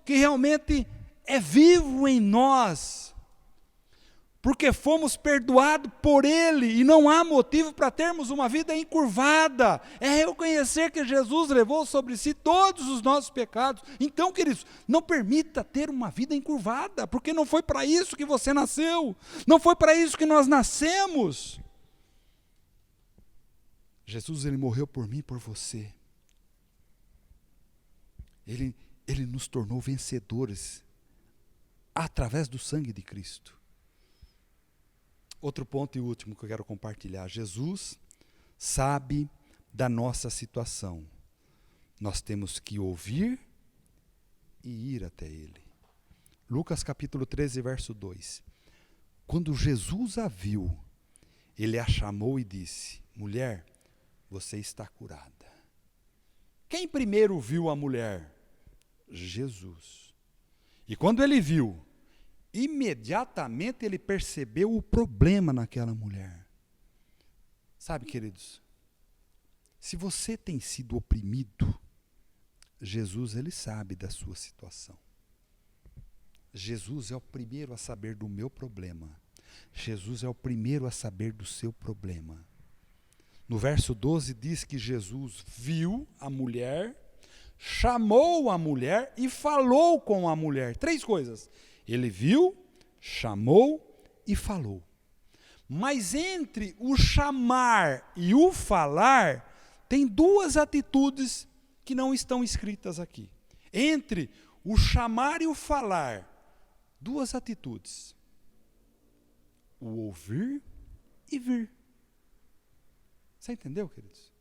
que realmente é vivo em nós. Porque fomos perdoados por Ele e não há motivo para termos uma vida encurvada. É reconhecer que Jesus levou sobre si todos os nossos pecados. Então, queridos, não permita ter uma vida encurvada, porque não foi para isso que você nasceu, não foi para isso que nós nascemos. Jesus, Ele morreu por mim e por você. Ele nos tornou vencedores através do sangue de Cristo. Outro ponto e último que eu quero compartilhar. Jesus sabe da nossa situação. Nós temos que ouvir e ir até Ele. Lucas capítulo 13, verso 2. Quando Jesus a viu, Ele a chamou e disse: mulher, você está curada. Quem primeiro viu a mulher? Jesus. E quando Ele viu, imediatamente ele percebeu o problema naquela mulher. Sabe, queridos, se você tem sido oprimido, Jesus, Ele sabe da sua situação. Jesus é o primeiro a saber do meu problema. Jesus é o primeiro a saber do seu problema. No verso 12 diz que Jesus viu a mulher, chamou a mulher e falou com a mulher. 3 coisas. Ele viu, chamou e falou. Mas entre o chamar e o falar, tem 2 atitudes que não estão escritas aqui. Entre o chamar e o falar, 2 atitudes. O ouvir e vir. Você entendeu, queridos?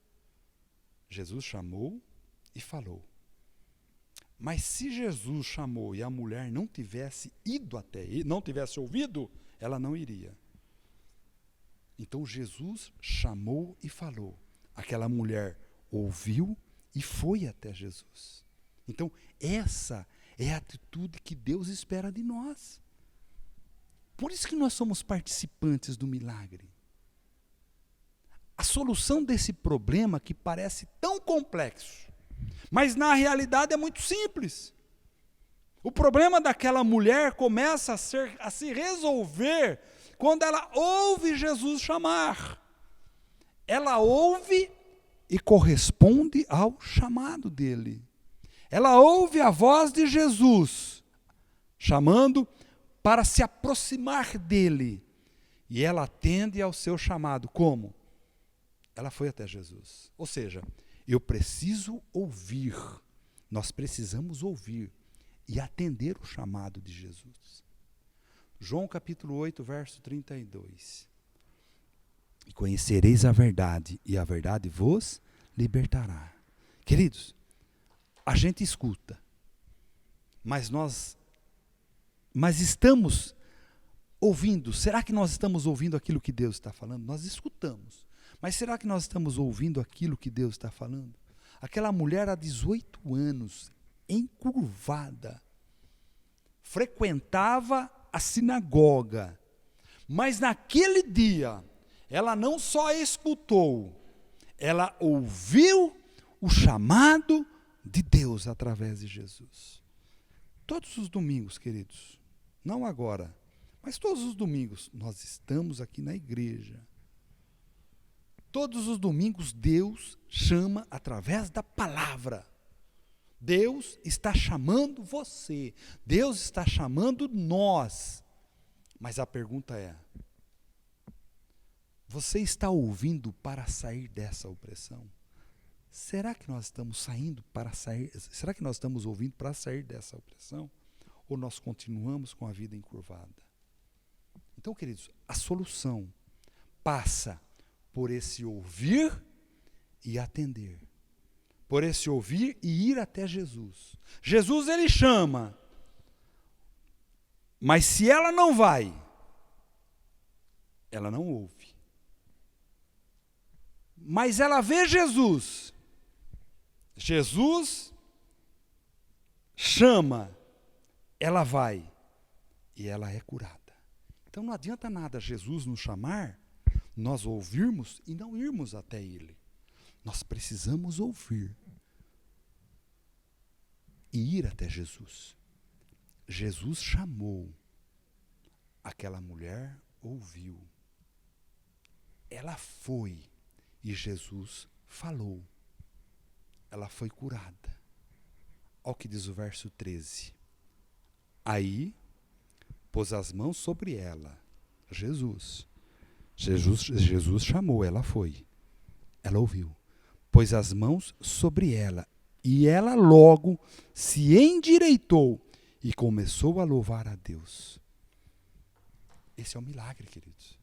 Jesus chamou e falou. Mas se Jesus chamou e a mulher não tivesse ido até ele, não tivesse ouvido, ela não iria. Então Jesus chamou e falou. Aquela mulher ouviu e foi até Jesus. Então essa é a atitude que Deus espera de nós. Por isso que nós somos participantes do milagre. A solução desse problema que parece tão complexo, mas na realidade é muito simples. O problema daquela mulher começa a se resolver quando ela ouve Jesus chamar. Ela ouve e corresponde ao chamado dele. Ela ouve a voz de Jesus, chamando para se aproximar dele. E ela atende ao seu chamado. Como? Ela foi até Jesus. Ou seja, eu preciso ouvir, nós precisamos ouvir e atender o chamado de Jesus. João capítulo 8, verso 32. E conhecereis a verdade, e a verdade vos libertará. Queridos, a gente escuta, mas estamos ouvindo. Será que nós estamos ouvindo aquilo que Deus está falando? Nós escutamos. Mas será que nós estamos ouvindo aquilo que Deus está falando? Aquela mulher há 18 anos, encurvada, frequentava a sinagoga, mas naquele dia, ela não só escutou, ela ouviu o chamado de Deus através de Jesus. Todos os domingos, queridos, não agora, mas todos os domingos, nós estamos aqui na igreja. Todos os domingos Deus chama através da palavra. Deus está chamando você. Deus está chamando nós. Mas a pergunta é: Você está ouvindo para sair dessa opressão? Será que nós estamos saindo para sair? Será que nós estamos ouvindo para sair dessa opressão? Ou nós continuamos com a vida encurvada? Então, queridos, a solução passa por esse ouvir e atender. Por esse ouvir e ir até Jesus. Jesus, ele chama. Mas se ela não vai, ela não ouve. Mas ela vê Jesus. Jesus chama, ela vai e ela é curada. Então não adianta nada Jesus nos chamar, nós ouvirmos e não irmos até Ele. Nós precisamos ouvir e ir até Jesus. Jesus chamou, aquela mulher ouviu. Ela foi e Jesus falou. Ela foi curada. Olha o que diz o verso 13. Aí pôs as mãos sobre ela. Jesus chamou, ela foi. Ela ouviu. Pôs as mãos sobre ela. E ela logo se endireitou e começou a louvar a Deus. Esse é um milagre, queridos.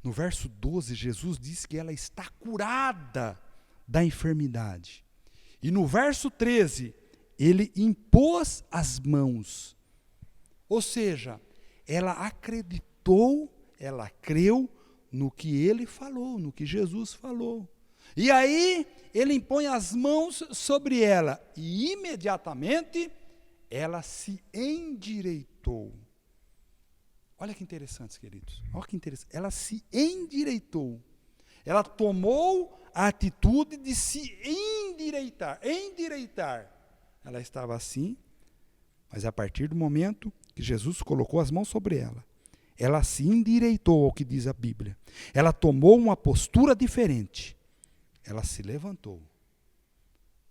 No verso 12, Jesus diz que ela está curada da enfermidade. E no verso 13, ele impôs as mãos. Ou seja, ela acreditou, ela creu no que ele falou, no que Jesus falou. E aí, ele impõe as mãos sobre ela. E imediatamente, ela se endireitou. Olha que interessante, queridos. Olha que interessante. Ela se endireitou. Ela tomou a atitude de se endireitar. Endireitar. Ela estava assim, mas a partir do momento que Jesus colocou as mãos sobre ela, ela se endireitou ao que diz a Bíblia. Ela tomou uma postura diferente. Ela se levantou.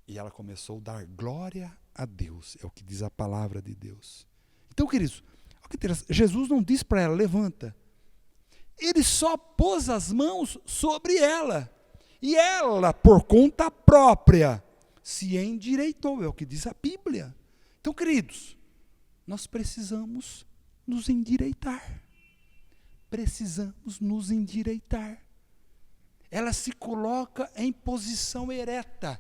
E ela começou a dar glória a Deus. É o que diz a palavra de Deus. Então, queridos, Jesus não diz para ela, levanta. Ele só pôs as mãos sobre ela. E ela, por conta própria, se endireitou. É o que diz a Bíblia. Então, queridos, nós precisamos nos endireitar. Precisamos nos endireitar. Ela se coloca em posição ereta.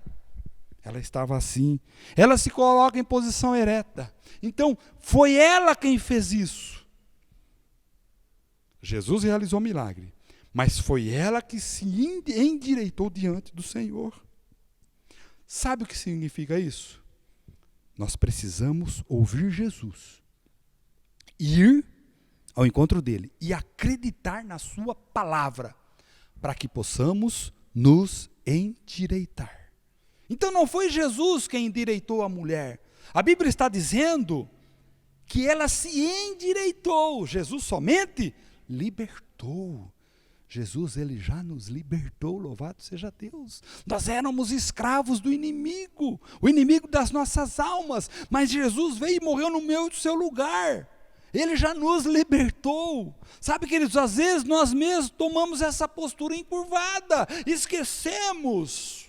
Ela estava assim. Ela se coloca em posição ereta. Então, foi ela quem fez isso. Jesus realizou o milagre. Mas foi ela que se endireitou diante do Senhor. Sabe o que significa isso? Nós precisamos ouvir Jesus. Ir ao encontro dele. E acreditar na sua palavra. Para que possamos nos endireitar. Então não foi Jesus quem endireitou a mulher. A Bíblia está dizendo que ela se endireitou. Jesus somente libertou. Jesus, ele já nos libertou, louvado seja Deus. Nós éramos escravos do inimigo, o inimigo das nossas almas. Mas Jesus veio e morreu no meu e do seu lugar. Ele já nos libertou. Sabe, queridos, às vezes nós mesmos tomamos essa postura encurvada, esquecemos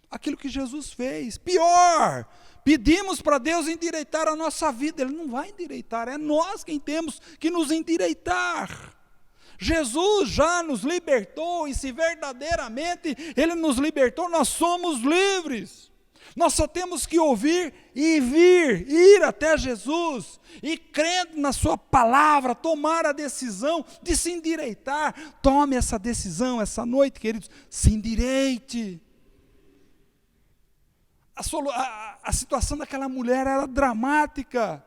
aquilo que Jesus fez. Pior, pedimos para Deus endireitar a nossa vida. Ele não vai endireitar, é nós quem temos que nos endireitar. Jesus já nos libertou, e se verdadeiramente Ele nos libertou, nós somos livres. Nós só temos que ouvir e ir até Jesus, e crendo na sua palavra, tomar a decisão de se endireitar. Tome essa decisão essa noite, queridos, se endireite. A situação daquela mulher era dramática.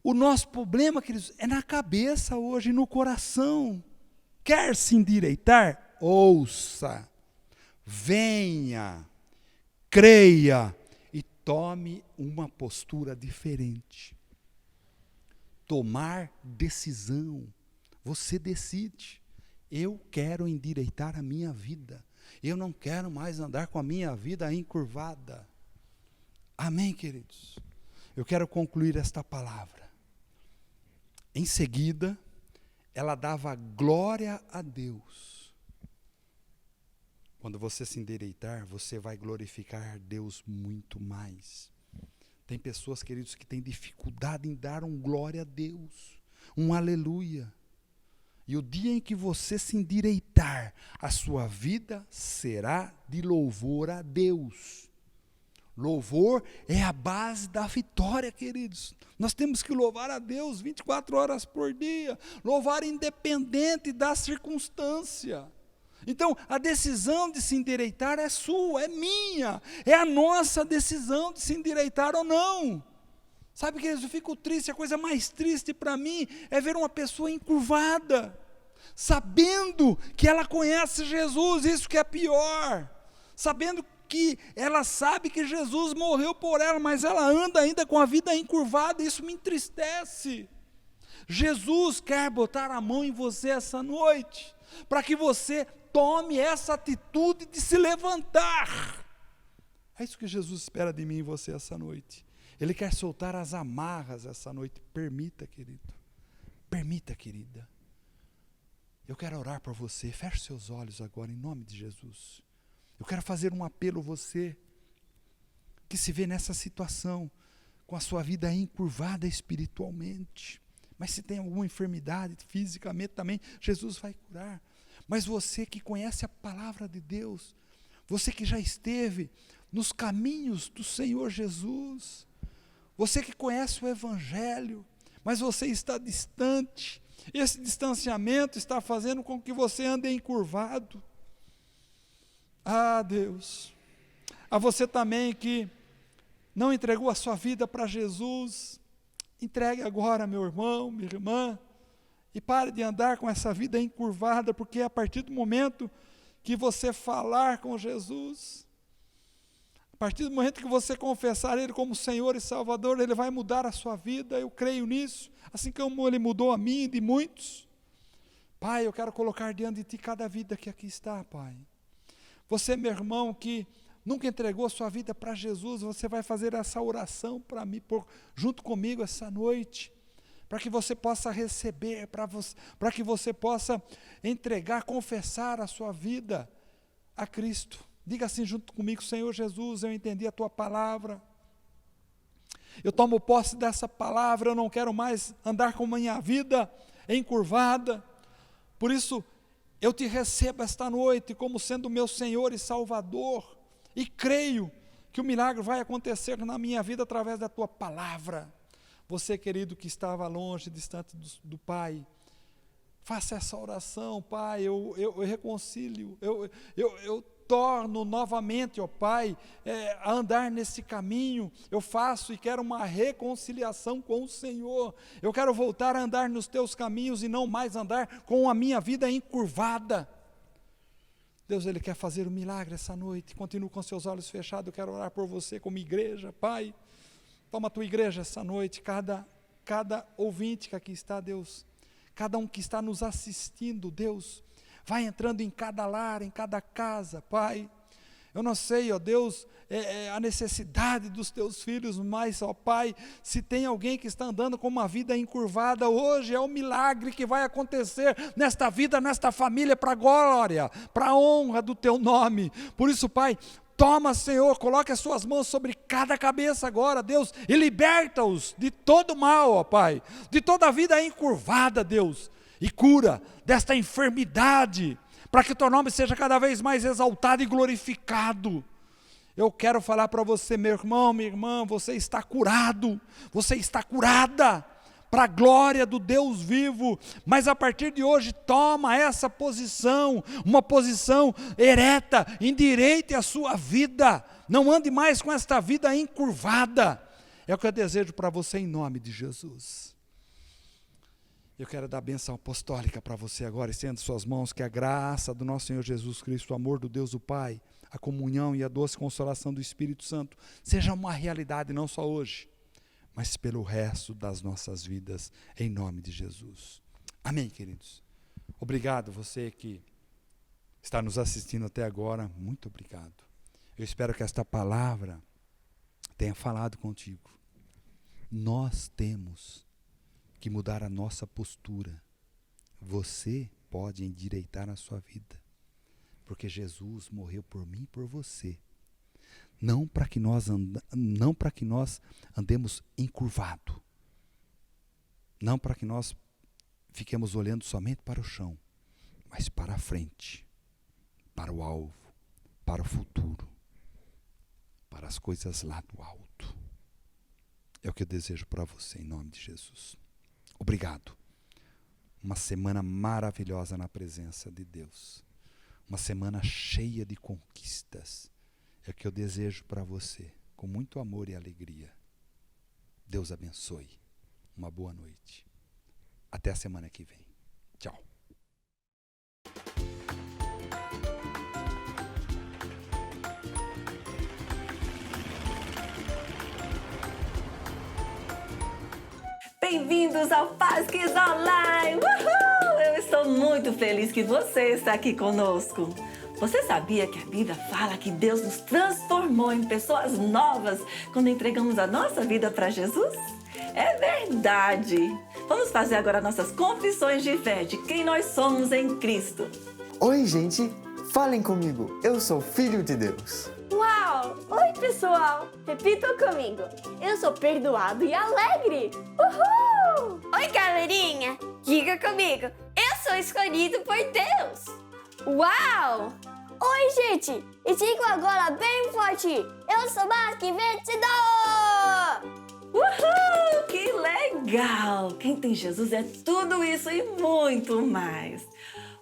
O nosso problema, queridos, é na cabeça hoje, no coração. Quer se endireitar? Ouça, venha, creia e tome uma postura diferente. Tomar decisão. Você decide. Eu quero endireitar a minha vida. Eu não quero mais andar com a minha vida encurvada. Amém, queridos? Eu quero concluir esta palavra. Em seguida, ela dava glória a Deus. Quando você se endireitar, você vai glorificar Deus muito mais. Tem pessoas, queridos, que têm dificuldade em dar um glória a Deus, um aleluia. E o dia em que você se endireitar, a sua vida será de louvor a Deus. Louvor é a base da vitória, queridos. Nós temos que louvar a Deus 24 horas por dia. Louvar independente da circunstância. Então, a decisão de se endireitar é sua, é minha. É a nossa decisão de se endireitar ou não. Sabe, queridos, eu fico triste, a coisa mais triste para mim é ver uma pessoa encurvada, sabendo que ela conhece Jesus, isso que é pior. Sabendo que ela sabe que Jesus morreu por ela, mas ela anda ainda com a vida encurvada, isso me entristece. Jesus quer botar a mão em você essa noite, para que você tome essa atitude de se levantar. É isso que Jesus espera de mim e você essa noite. Ele quer soltar as amarras essa noite. Permita, querido. Permita, querida. Eu quero orar por você. Feche seus olhos agora, em nome de Jesus. Eu quero fazer um apelo a você que se vê nessa situação, com a sua vida encurvada espiritualmente. Mas se tem alguma enfermidade fisicamente também, Jesus vai curar. Mas você que conhece a palavra de Deus, você que já esteve nos caminhos do Senhor Jesus, você que conhece o Evangelho, mas você está distante, esse distanciamento está fazendo com que você ande encurvado. Ah, Deus, a você também que não entregou a sua vida para Jesus, entregue agora, meu irmão, minha irmã, e pare de andar com essa vida encurvada, porque a partir do momento que você falar com Jesus, a partir do momento que você confessar Ele como Senhor e Salvador, Ele vai mudar a sua vida, eu creio nisso, assim como Ele mudou a mim e de muitos. Pai, eu quero colocar diante de Ti cada vida que aqui está, Pai. Você, meu irmão, que nunca entregou a sua vida para Jesus, você vai fazer essa oração para mim, junto comigo essa noite, para que você possa receber, para que você possa entregar, confessar a sua vida a Cristo. Diga assim junto comigo: Senhor Jesus, eu entendi a Tua palavra, eu tomo posse dessa palavra, eu não quero mais andar com minha vida encurvada, por isso eu Te recebo esta noite como sendo meu Senhor e Salvador, e creio que o milagre vai acontecer na minha vida através da Tua palavra. Você, querido, que estava longe, distante do Pai, faça essa oração: Pai, eu reconcilio, eu torno novamente, ó Pai, a andar nesse caminho, eu faço e quero uma reconciliação com o Senhor, eu quero voltar a andar nos Teus caminhos e não mais andar com a minha vida encurvada. Deus, Ele quer fazer um milagre essa noite. Continue com seus olhos fechados, eu quero orar por você como igreja. Pai, toma a Tua igreja essa noite, cada ouvinte que aqui está, Deus, cada um que está nos assistindo, Deus, vai entrando em cada lar, em cada casa, Pai. Eu não sei, ó Deus, a necessidade dos Teus filhos, mas, ó Pai, se tem alguém que está andando com uma vida encurvada, hoje é o milagre que vai acontecer nesta vida, nesta família, para a glória, para a honra do Teu nome. Por isso, Pai, toma, Senhor, coloque as Suas mãos sobre cada cabeça agora, Deus, e liberta-os de todo mal, ó Pai, de toda a vida encurvada, Deus, e cura desta enfermidade, para que o Teu nome seja cada vez mais exaltado e glorificado. Eu quero falar para você, meu irmão, minha irmã, você está curado, você está curada, para a glória do Deus vivo, mas a partir de hoje toma essa posição, uma posição ereta, endireite a sua vida, não ande mais com esta vida encurvada. É o que eu desejo para você em nome de Jesus. Eu quero dar a bênção apostólica para você agora, estenda suas mãos, que a graça do nosso Senhor Jesus Cristo, o amor do Deus o Pai, a comunhão e a doce consolação do Espírito Santo, seja uma realidade não só hoje, mas pelo resto das nossas vidas, em nome de Jesus. Amém, queridos? Obrigado você que está nos assistindo até agora, muito obrigado. Eu espero que esta palavra tenha falado contigo. Nós temos que mudar a nossa postura Você pode endireitar a sua vida, porque Jesus morreu por mim e por você. Não para que nós andemos encurvado, não para que nós fiquemos olhando somente para o chão, mas para a frente, para o alvo, para o futuro, para as coisas lá do alto. É o que eu desejo para você, em nome de Jesus. Obrigado. Uma semana maravilhosa na presença de Deus. Uma semana cheia de conquistas. É o que eu desejo para você, com muito amor e alegria. Deus abençoe. Uma boa noite. Até a semana que vem. Tchau. Bem-vindos ao Pasques Online! Uhul! Eu estou muito feliz que você está aqui conosco. Você sabia que a Bíblia fala que Deus nos transformou em pessoas novas quando entregamos a nossa vida para Jesus? É verdade! Vamos fazer agora nossas confissões de fé de quem nós somos em Cristo. Oi, gente! Falem comigo, eu sou filho de Deus. Uau! Oi, pessoal! Repitam comigo. Eu sou perdoado e alegre. Uhul! Oi, galerinha! Diga comigo, eu sou escolhido por Deus! Uau! Oi, gente! E digo agora bem forte. Eu sou mais que vencedor! Uhul! Que legal! Quem tem Jesus é tudo isso e muito mais.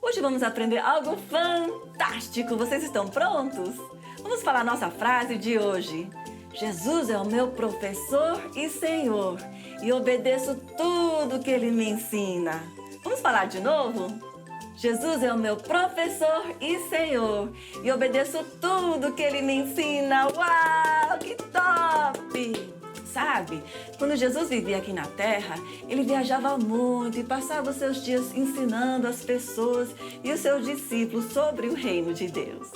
Hoje vamos aprender algo fantástico. Vocês estão prontos? Vamos falar nossa frase de hoje. Jesus é o meu professor e Senhor e obedeço tudo que Ele me ensina. Vamos falar de novo? Jesus é o meu professor e Senhor e obedeço tudo que Ele me ensina. Uau, que top! Sabe, quando Jesus vivia aqui na Terra, Ele viajava muito e passava os seus dias ensinando as pessoas e os seus discípulos sobre o reino de Deus.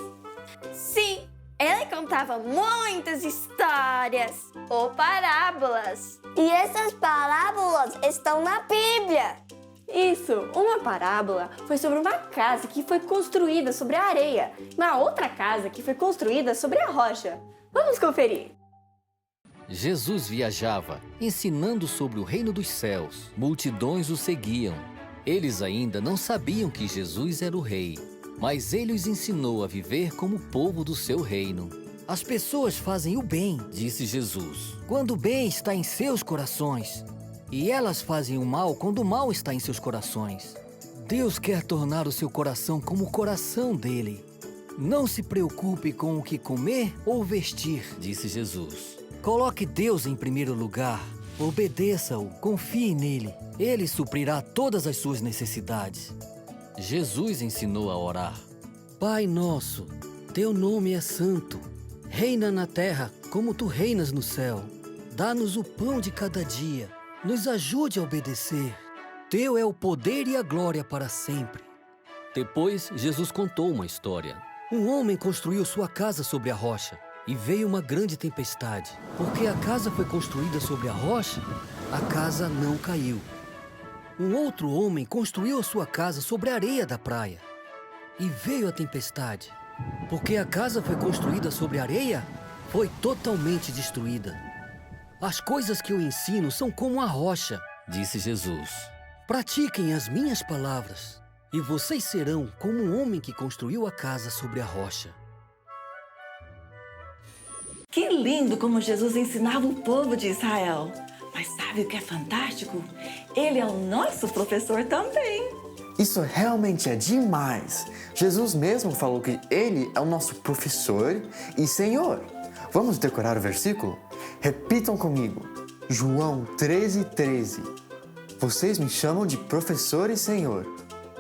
Sim, ele contava muitas histórias ou parábolas. E essas parábolas estão na Bíblia. Isso, uma parábola foi sobre uma casa que foi construída sobre a areia, uma outra casa que foi construída sobre a rocha. Vamos conferir. Jesus viajava, ensinando sobre o reino dos céus. Multidões o seguiam. Eles ainda não sabiam que Jesus era o rei, mas ele os ensinou a viver como povo do seu reino. As pessoas fazem o bem, Disse Jesus. quando o bem está em seus corações. E elas fazem o mal quando o mal está em seus corações. Deus quer tornar o seu coração como o coração dele. Não se preocupe com o que comer ou vestir. Disse Jesus. Coloque Deus em primeiro lugar. Obedeça-o, confie nele. Ele suprirá todas as suas necessidades. Jesus ensinou a orar. Pai nosso, teu nome é santo. Reina na terra como tu reinas no céu. Dá-nos o pão de cada dia. Nos ajude a obedecer. Teu é o poder e a glória para sempre. Depois, Jesus contou uma história. Um homem construiu sua casa sobre a rocha. E veio uma grande tempestade. Porque a casa foi construída sobre a rocha, a casa não caiu. Um outro homem construiu a sua casa sobre a areia da praia. E veio a tempestade. Porque a casa foi construída sobre a areia, foi totalmente destruída. As coisas que eu ensino são como a rocha, Disse Jesus. Pratiquem as minhas palavras, e vocês serão como um homem que construiu a casa sobre a rocha. Que lindo como Jesus ensinava o povo de Israel. Mas sabe o que é fantástico? Ele é o nosso professor também. Isso realmente é demais. Jesus mesmo falou que Ele é o nosso professor e Senhor. Vamos decorar o versículo? Repitam comigo. João 13:13. Vocês me chamam de professor e Senhor.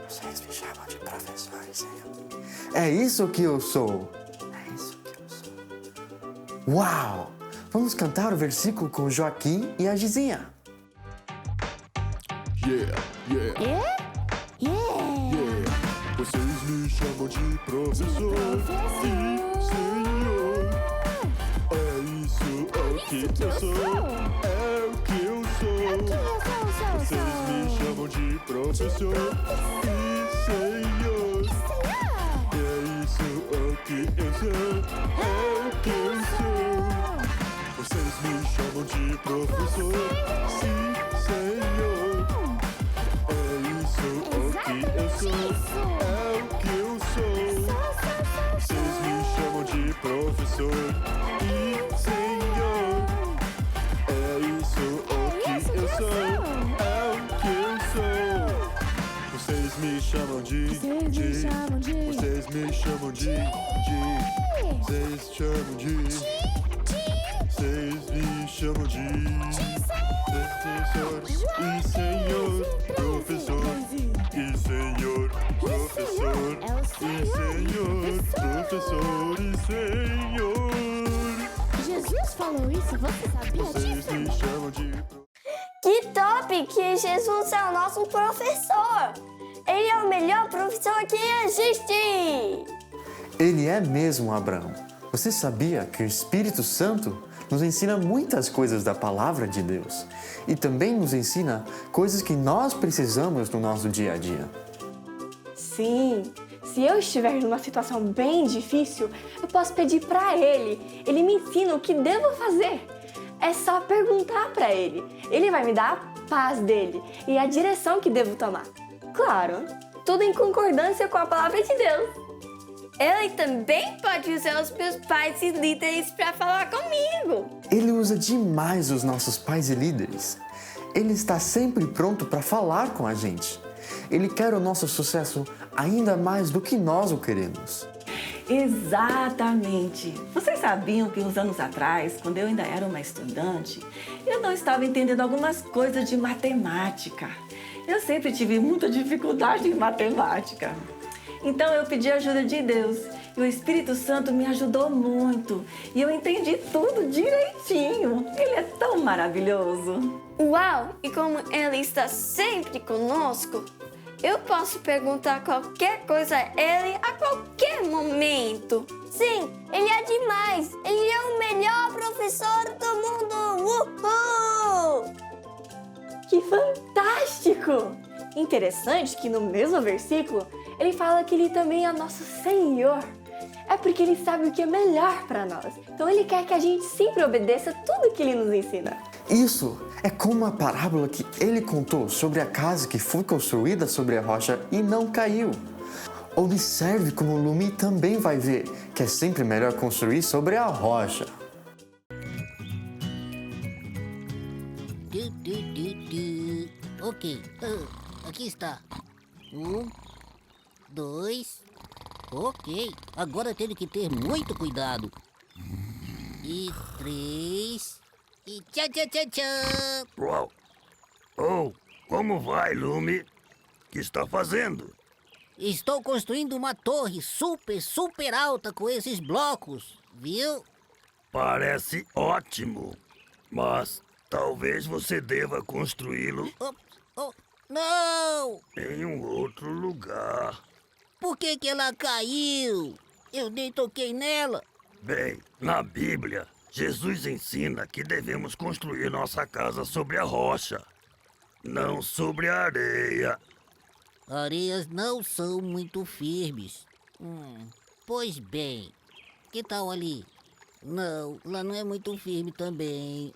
Vocês me chamam de professor e Senhor. É isso que eu sou. É isso que eu sou. Uau! Vamos cantar o versículo com o Joaquim e a Gizinha. Vocês me chamam de professor e Senhor. É isso, é o que eu sou. É o que eu sou. Vocês me chamam de professor e Senhor. É isso o que eu sou, é o que eu sou. Vocês me chamam de professor, sim, Senhor. É isso o que eu sou, é o que eu sou. Vocês me chamam de professor e Senhor. É isso o que eu sou, é o que eu sou. Vocês me chamam de, vocês me chamam de, vocês chamam de, vocês me chamam de professor e Senhor, professor e Senhor, professor e Senhor, professor e Senhor. Jesus falou isso, você sabia Vocês disso? me chamam de Que top que Jesus é o nosso professor! Ele é o melhor professor que existe! Ele é mesmo, Abraão. Você sabia que o Espírito Santo nos ensina muitas coisas da palavra de Deus e também nos ensina coisas que nós precisamos no nosso dia a dia? Sim, se eu estiver numa situação bem difícil, eu posso pedir para ele. Ele me ensina o que devo fazer. É só perguntar para ele. Ele vai me dar a paz dele e a direção que devo tomar. Claro, tudo em concordância com a palavra de Deus. Ele também pode usar os meus pais e líderes para falar comigo. Ele usa demais os nossos pais e líderes. Ele está sempre pronto para falar com a gente. Ele quer o nosso sucesso ainda mais do que nós o queremos. Exatamente. Vocês sabiam que uns anos atrás, quando eu ainda era uma estudante, eu não estava entendendo algumas coisas de matemática. Eu sempre tive muita dificuldade em matemática. Então eu pedi a ajuda de Deus e o Espírito Santo me ajudou muito. E eu entendi tudo direitinho. Ele é tão maravilhoso. Uau! E como ele está sempre conosco, eu posso perguntar qualquer coisa a ele a qualquer momento. Sim, ele é demais! Ele é o melhor professor do mundo! Uhul! Que fantástico! Interessante que no mesmo versículo ele fala que ele também é nosso Senhor. É porque ele sabe o que é melhor para nós. Então ele quer que a gente sempre obedeça tudo que ele nos ensina. Isso é como a parábola que ele contou sobre a casa que foi construída sobre a rocha e não caiu. Observe como Lumi também vai ver que é sempre melhor construir sobre a rocha. Ok, aqui está. 1, 2. Ok, agora tenho que ter muito cuidado. E 3. E tchau, tchau, tchau, tchau. Uau! Oh, como vai, Lumi? O que está fazendo? Estou construindo uma torre super alta com esses blocos, viu? Parece ótimo, mas talvez você deva construí-lo Não! em um outro lugar. Por que ela caiu? Eu nem toquei nela. Bem, na Bíblia, Jesus ensina que devemos construir nossa casa sobre a rocha, não sobre a areia. Areias não são muito firmes. Pois bem, que tal ali? Não, lá não é muito firme também.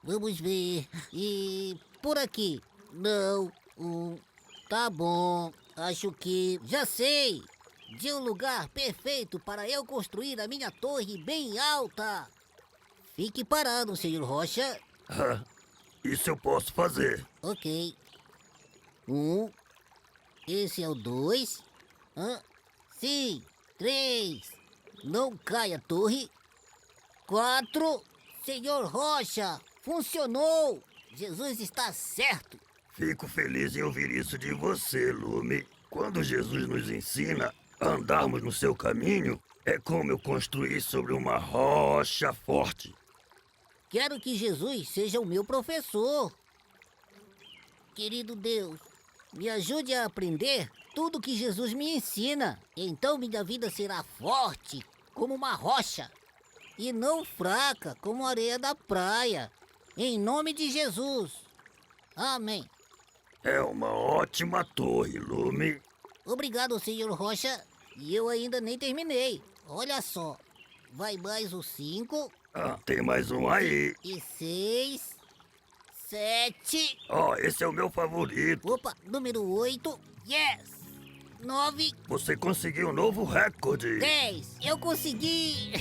Vamos ver. E por aqui? Não. Tá bom. Acho que já sei. De um lugar perfeito para eu construir a minha torre bem alta. Fique parado, senhor Rocha. Isso eu posso fazer. Ok. Esse é o 2. Sim. 3. Não caia, torre. 4. Senhor Rocha, funcionou. Jesus está certo. Fico feliz em ouvir isso de você, Lumi. Quando Jesus nos ensina a andarmos no seu caminho, é como eu construir sobre uma rocha forte. Quero que Jesus seja o meu professor. Querido Deus, me ajude a aprender tudo que Jesus me ensina. Então minha vida será forte como uma rocha e não fraca como a areia da praia. Em nome de Jesus. Amém. É uma ótima torre, Lume. Obrigado, senhor Rocha. E eu ainda nem terminei. Olha só. Vai mais o 5. Ah, tem mais um aí. E 6. 7. Esse é o meu favorito. Opa, número 8. Yes! 9. Você conseguiu um novo recorde. 10. Eu consegui!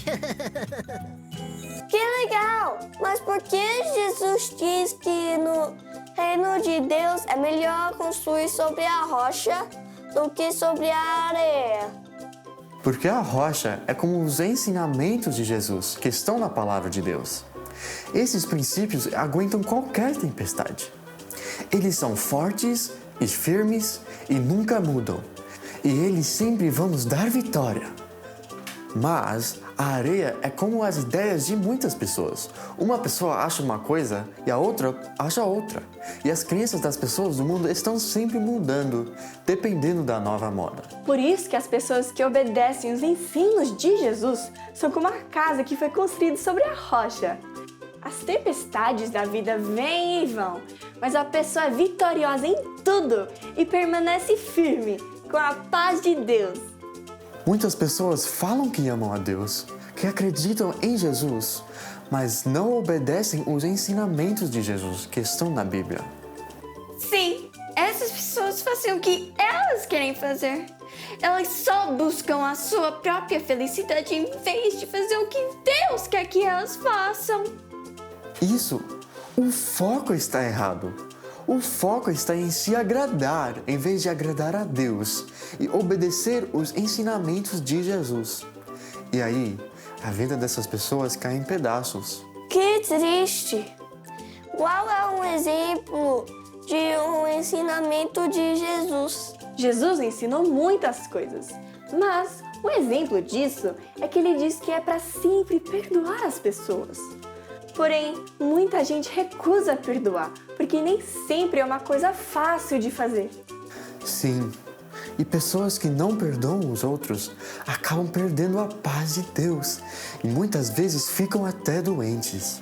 Que legal! Mas por que Jesus diz que no reino de Deus é melhor construir sobre a rocha do que sobre a areia? Porque a rocha é como os ensinamentos de Jesus que estão na palavra de Deus. Esses princípios aguentam qualquer tempestade. Eles são fortes e firmes e nunca mudam. E eles sempre vão nos dar vitória. Mas a areia é como as ideias de muitas pessoas. Uma pessoa acha uma coisa e a outra acha outra. E as crenças das pessoas do mundo estão sempre mudando, dependendo da nova moda. Por isso que as pessoas que obedecem os ensinos de Jesus são como a casa que foi construída sobre a rocha. As tempestades da vida vêm e vão, mas a pessoa é vitoriosa em tudo e permanece firme, com a paz de Deus. Muitas pessoas falam que amam a Deus, que acreditam em Jesus, mas não obedecem os ensinamentos de Jesus que estão na Bíblia. Sim, essas pessoas fazem o que elas querem fazer. Elas só buscam a sua própria felicidade em vez de fazer o que Deus quer que elas façam. Isso, o foco está errado. O foco está em se agradar em vez de agradar a Deus e obedecer os ensinamentos de Jesus. E aí, a vida dessas pessoas cai em pedaços. Que triste! Qual é um exemplo de um ensinamento de Jesus? Jesus ensinou muitas coisas, mas um exemplo disso é que ele diz que é para sempre perdoar as pessoas. Porém, muita gente recusa perdoar, porque nem sempre é uma coisa fácil de fazer. Sim, e pessoas que não perdoam os outros acabam perdendo a paz de Deus e muitas vezes ficam até doentes.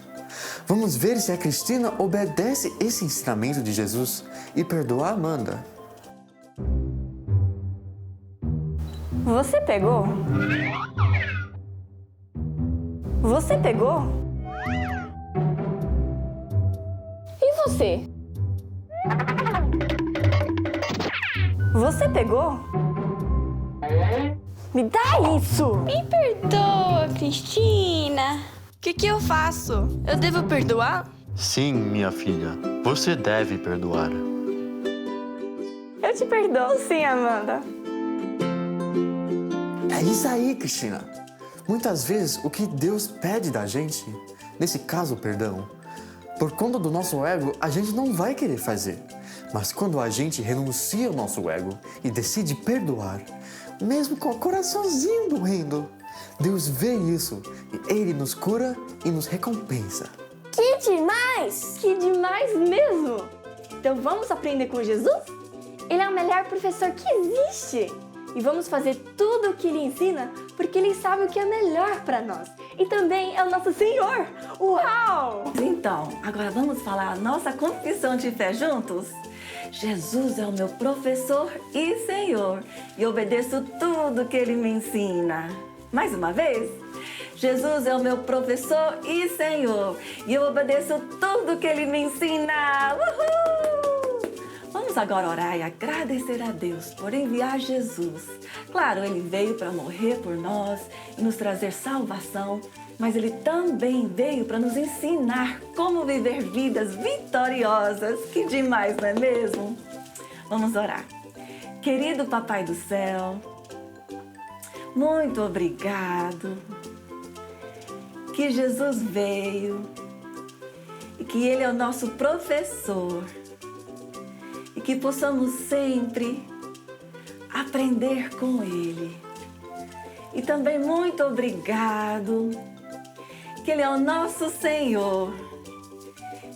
Vamos ver se a Cristina obedece esse ensinamento de Jesus e perdoa a Amanda. Você pegou? Você pegou? E você? Você pegou? Me dá isso! Me perdoa, Cristina. O que eu faço? Eu devo perdoar? Sim, minha filha, você deve perdoar. Eu te perdoo sim, Amanda. É isso aí, Cristina. Muitas vezes o que Deus pede da gente, nesse caso o perdão, por conta do nosso ego, a gente não vai querer fazer. Mas quando a gente renuncia ao nosso ego e decide perdoar, mesmo com o coraçãozinho doendo, Deus vê isso e Ele nos cura e nos recompensa. Que demais! Que demais mesmo! Então vamos aprender com Jesus? Ele é o melhor professor que existe! E vamos fazer tudo o que Ele ensina, porque Ele sabe o que é melhor para nós. E também é o nosso Senhor! Uau! Então, agora vamos falar a nossa confissão de fé juntos? Jesus é o meu professor e Senhor, e obedeço tudo que Ele me ensina. Mais uma vez. Jesus é o meu professor e Senhor, e eu obedeço tudo que Ele me ensina. Uhul! Vamos agora orar e agradecer a Deus por enviar Jesus. Claro, Ele veio para morrer por nós e nos trazer salvação, mas Ele também veio para nos ensinar como viver vidas vitoriosas. Que demais, não é mesmo? Vamos orar. Querido Papai do Céu, muito obrigado que Jesus veio e que Ele é o nosso professor e que possamos sempre aprender com Ele. E também muito obrigado que Ele é o nosso Senhor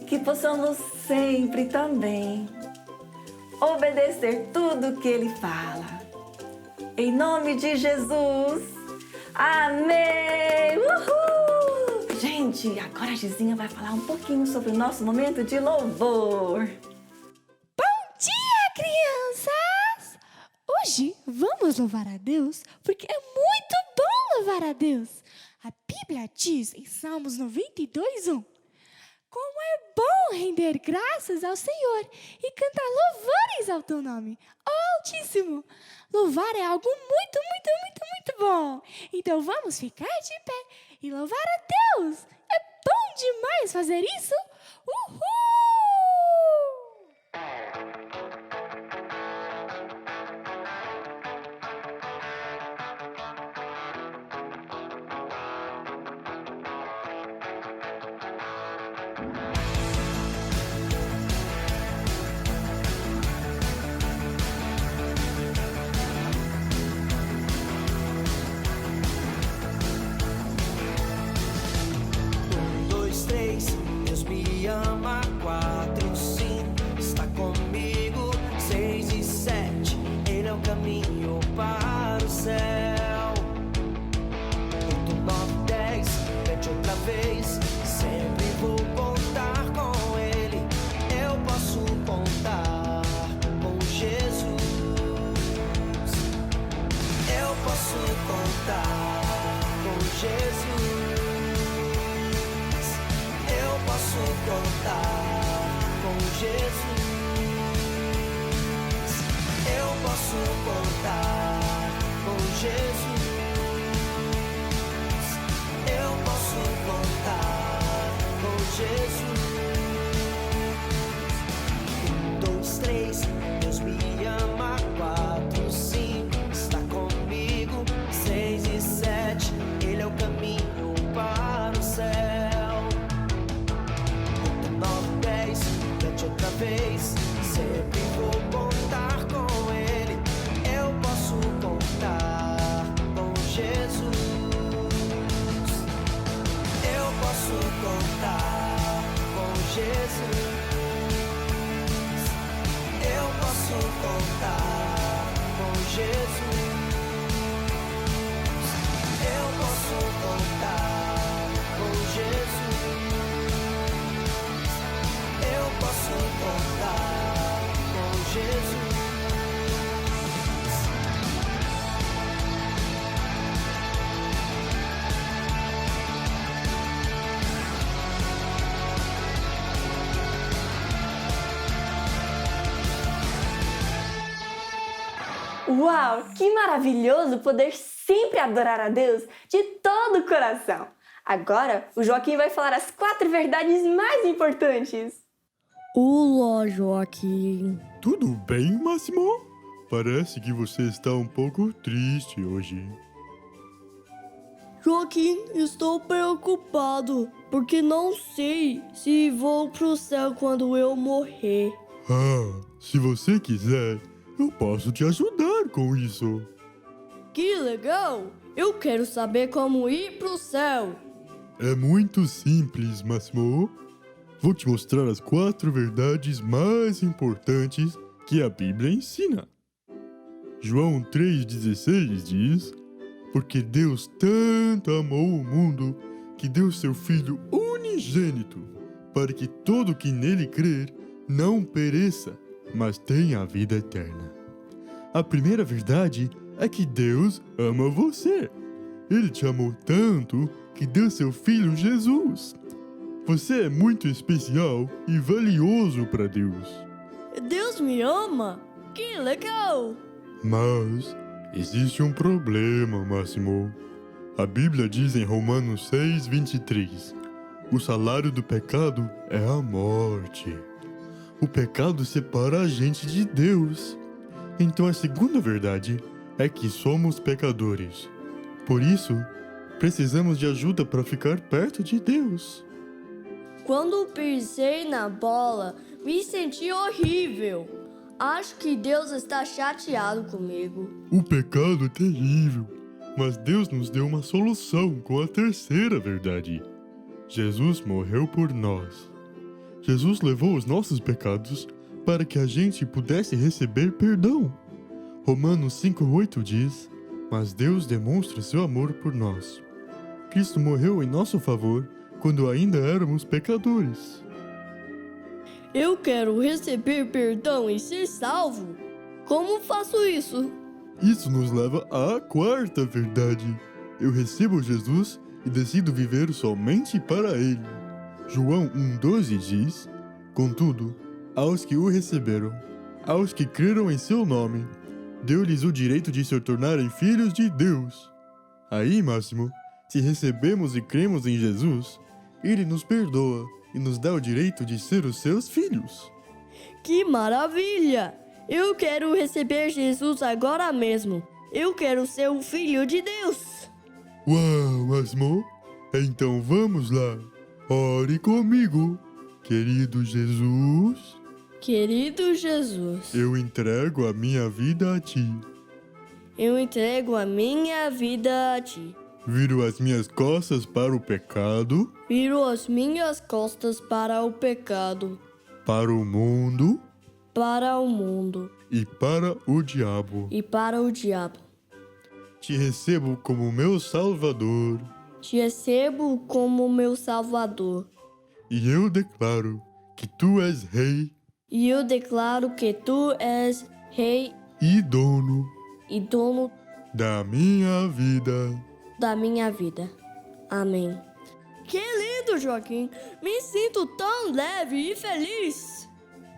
e que possamos sempre também obedecer tudo que Ele fala. Em nome de Jesus, amém! Uhul! Gente, agora a Gizinha vai falar um pouquinho sobre o nosso momento de louvor. Vamos louvar a Deus, porque é muito bom louvar a Deus. A Bíblia diz em Salmos 92:1: como é bom render graças ao Senhor e cantar louvores ao teu nome, ó Altíssimo. Louvar é algo muito, muito, muito, muito bom. Então vamos ficar de pé e louvar a Deus. É bom demais fazer isso. Uhul! Deus me ama. 4, 5, está comigo. 6 e 7, Ele é o caminho para o céu. 8, 9, 10, pede outra vez. Sempre vou contar com Ele. Eu posso contar com Jesus. Eu posso contar com Jesus. Posso contar com Jesus. Eu posso contar com Jesus. Eu posso contar com Jesus. 1, 2, 3, Deus me ama. 4, 5, está comigo. 6 e 7, Ele é o caminho para o céu. Outra vez, sempre vou contar com Ele. Eu posso contar com Jesus. Eu posso contar com Jesus. Eu posso contar com Jesus. Eu posso contar com Jesus. Eu posso contar com Jesus. Uau, que maravilhoso poder sempre adorar a Deus de todo o coração. Agora, o Joaquim vai falar as 4 verdades mais importantes. Olá, Joaquim. Tudo bem, Máximo? Parece que você está um pouco triste hoje. Joaquim, estou preocupado, porque não sei se vou pro céu quando eu morrer. Ah, se você quiser, eu posso te ajudar com isso. Que legal! Eu quero saber como ir pro céu. É muito simples, Máximo. Vou te mostrar as 4 verdades mais importantes que a Bíblia ensina. João 3,16 diz: porque Deus tanto amou o mundo que deu seu Filho unigênito, para que todo que nele crer não pereça, mas tenha a vida eterna. A primeira verdade é que Deus ama você. Ele te amou tanto que deu seu Filho Jesus. Você é muito especial e valioso para Deus. Deus me ama? Que legal! Mas existe um problema, Máximo. A Bíblia diz em Romanos 6:23: o salário do pecado é a morte. O pecado separa a gente de Deus. Então a segunda verdade é que somos pecadores. Por isso, precisamos de ajuda para ficar perto de Deus. Quando pisei na bola, me senti horrível. Acho que Deus está chateado comigo. O pecado é terrível, mas Deus nos deu uma solução com a terceira verdade. Jesus morreu por nós. Jesus levou os nossos pecados para que a gente pudesse receber perdão. Romanos 5:8 diz: mas Deus demonstra seu amor por nós. Cristo morreu em nosso favor quando ainda éramos pecadores. Eu quero receber perdão e ser salvo. Como faço isso? Isso nos leva à quarta verdade. Eu recebo Jesus e decido viver somente para Ele. João 1,12 diz: Contudo, aos que o receberam, aos que creram em seu nome, deu-lhes o direito de se tornarem filhos de Deus. Aí, Máximo, se recebemos e cremos em Jesus, Ele nos perdoa e nos dá o direito de ser os seus filhos. Que maravilha! Eu quero receber Jesus agora mesmo. Eu quero ser um filho de Deus. Uau, Máximo! Então vamos lá. Ore comigo. Querido Jesus, Querido Jesus, eu entrego a minha vida a Ti. eu entrego a minha vida a Ti. Viro as minhas costas para o pecado, Viro as minhas costas para o pecado, para o mundo para o mundo e para o diabo. e para o diabo. Te recebo como meu Salvador Te recebo como meu Salvador. e eu declaro que Tu és Rei E eu declaro que Tu és Rei e dono e dono da minha vida. da minha vida. Amém. Que lindo, Joaquim! Me sinto tão leve e feliz.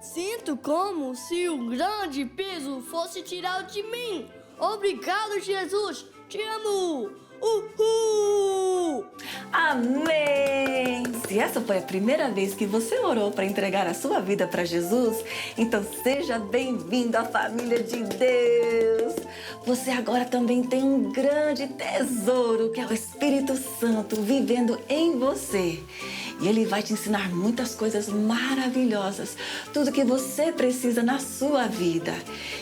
Sinto como se um grande peso fosse tirado de mim. Obrigado, Jesus! Te amo! Uhul! Amém! Se essa foi a primeira vez que você orou para entregar a sua vida para Jesus, então seja bem-vindo à família de Deus. Você agora também tem um grande tesouro, que é o Espírito Santo vivendo em você. E ele vai te ensinar muitas coisas maravilhosas, tudo que você precisa na sua vida.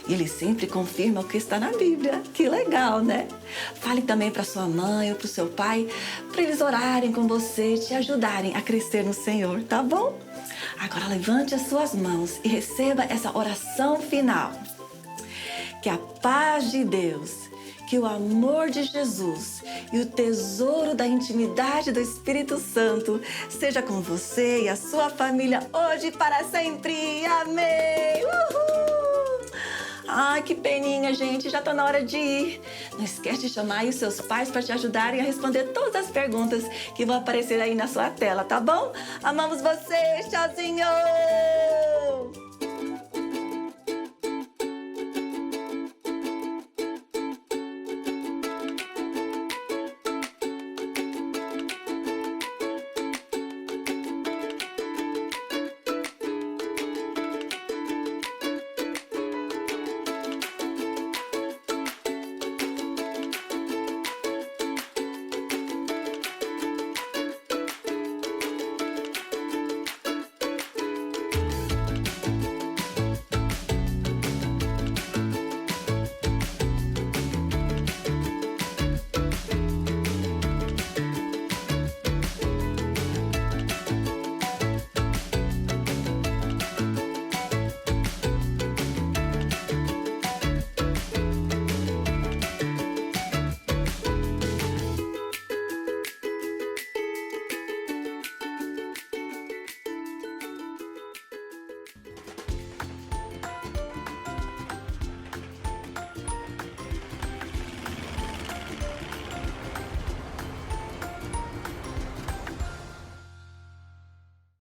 E ele sempre confirma o que está na Bíblia. Que legal, né? Fale também para sua mãe ou para o seu pai, para eles orarem com você, te ajudarem a crescer no Senhor, tá bom? Agora levante as suas mãos e receba essa oração final. Que a paz de Deus, que o amor de Jesus e o tesouro da intimidade do Espírito Santo seja com você e a sua família hoje e para sempre. Amém! Uhul! Ai, que peninha, gente. Já tá na hora de ir. Não esquece de chamar aí os seus pais para te ajudarem a responder todas as perguntas que vão aparecer aí na sua tela, tá bom? Amamos vocês. Tchauzinho!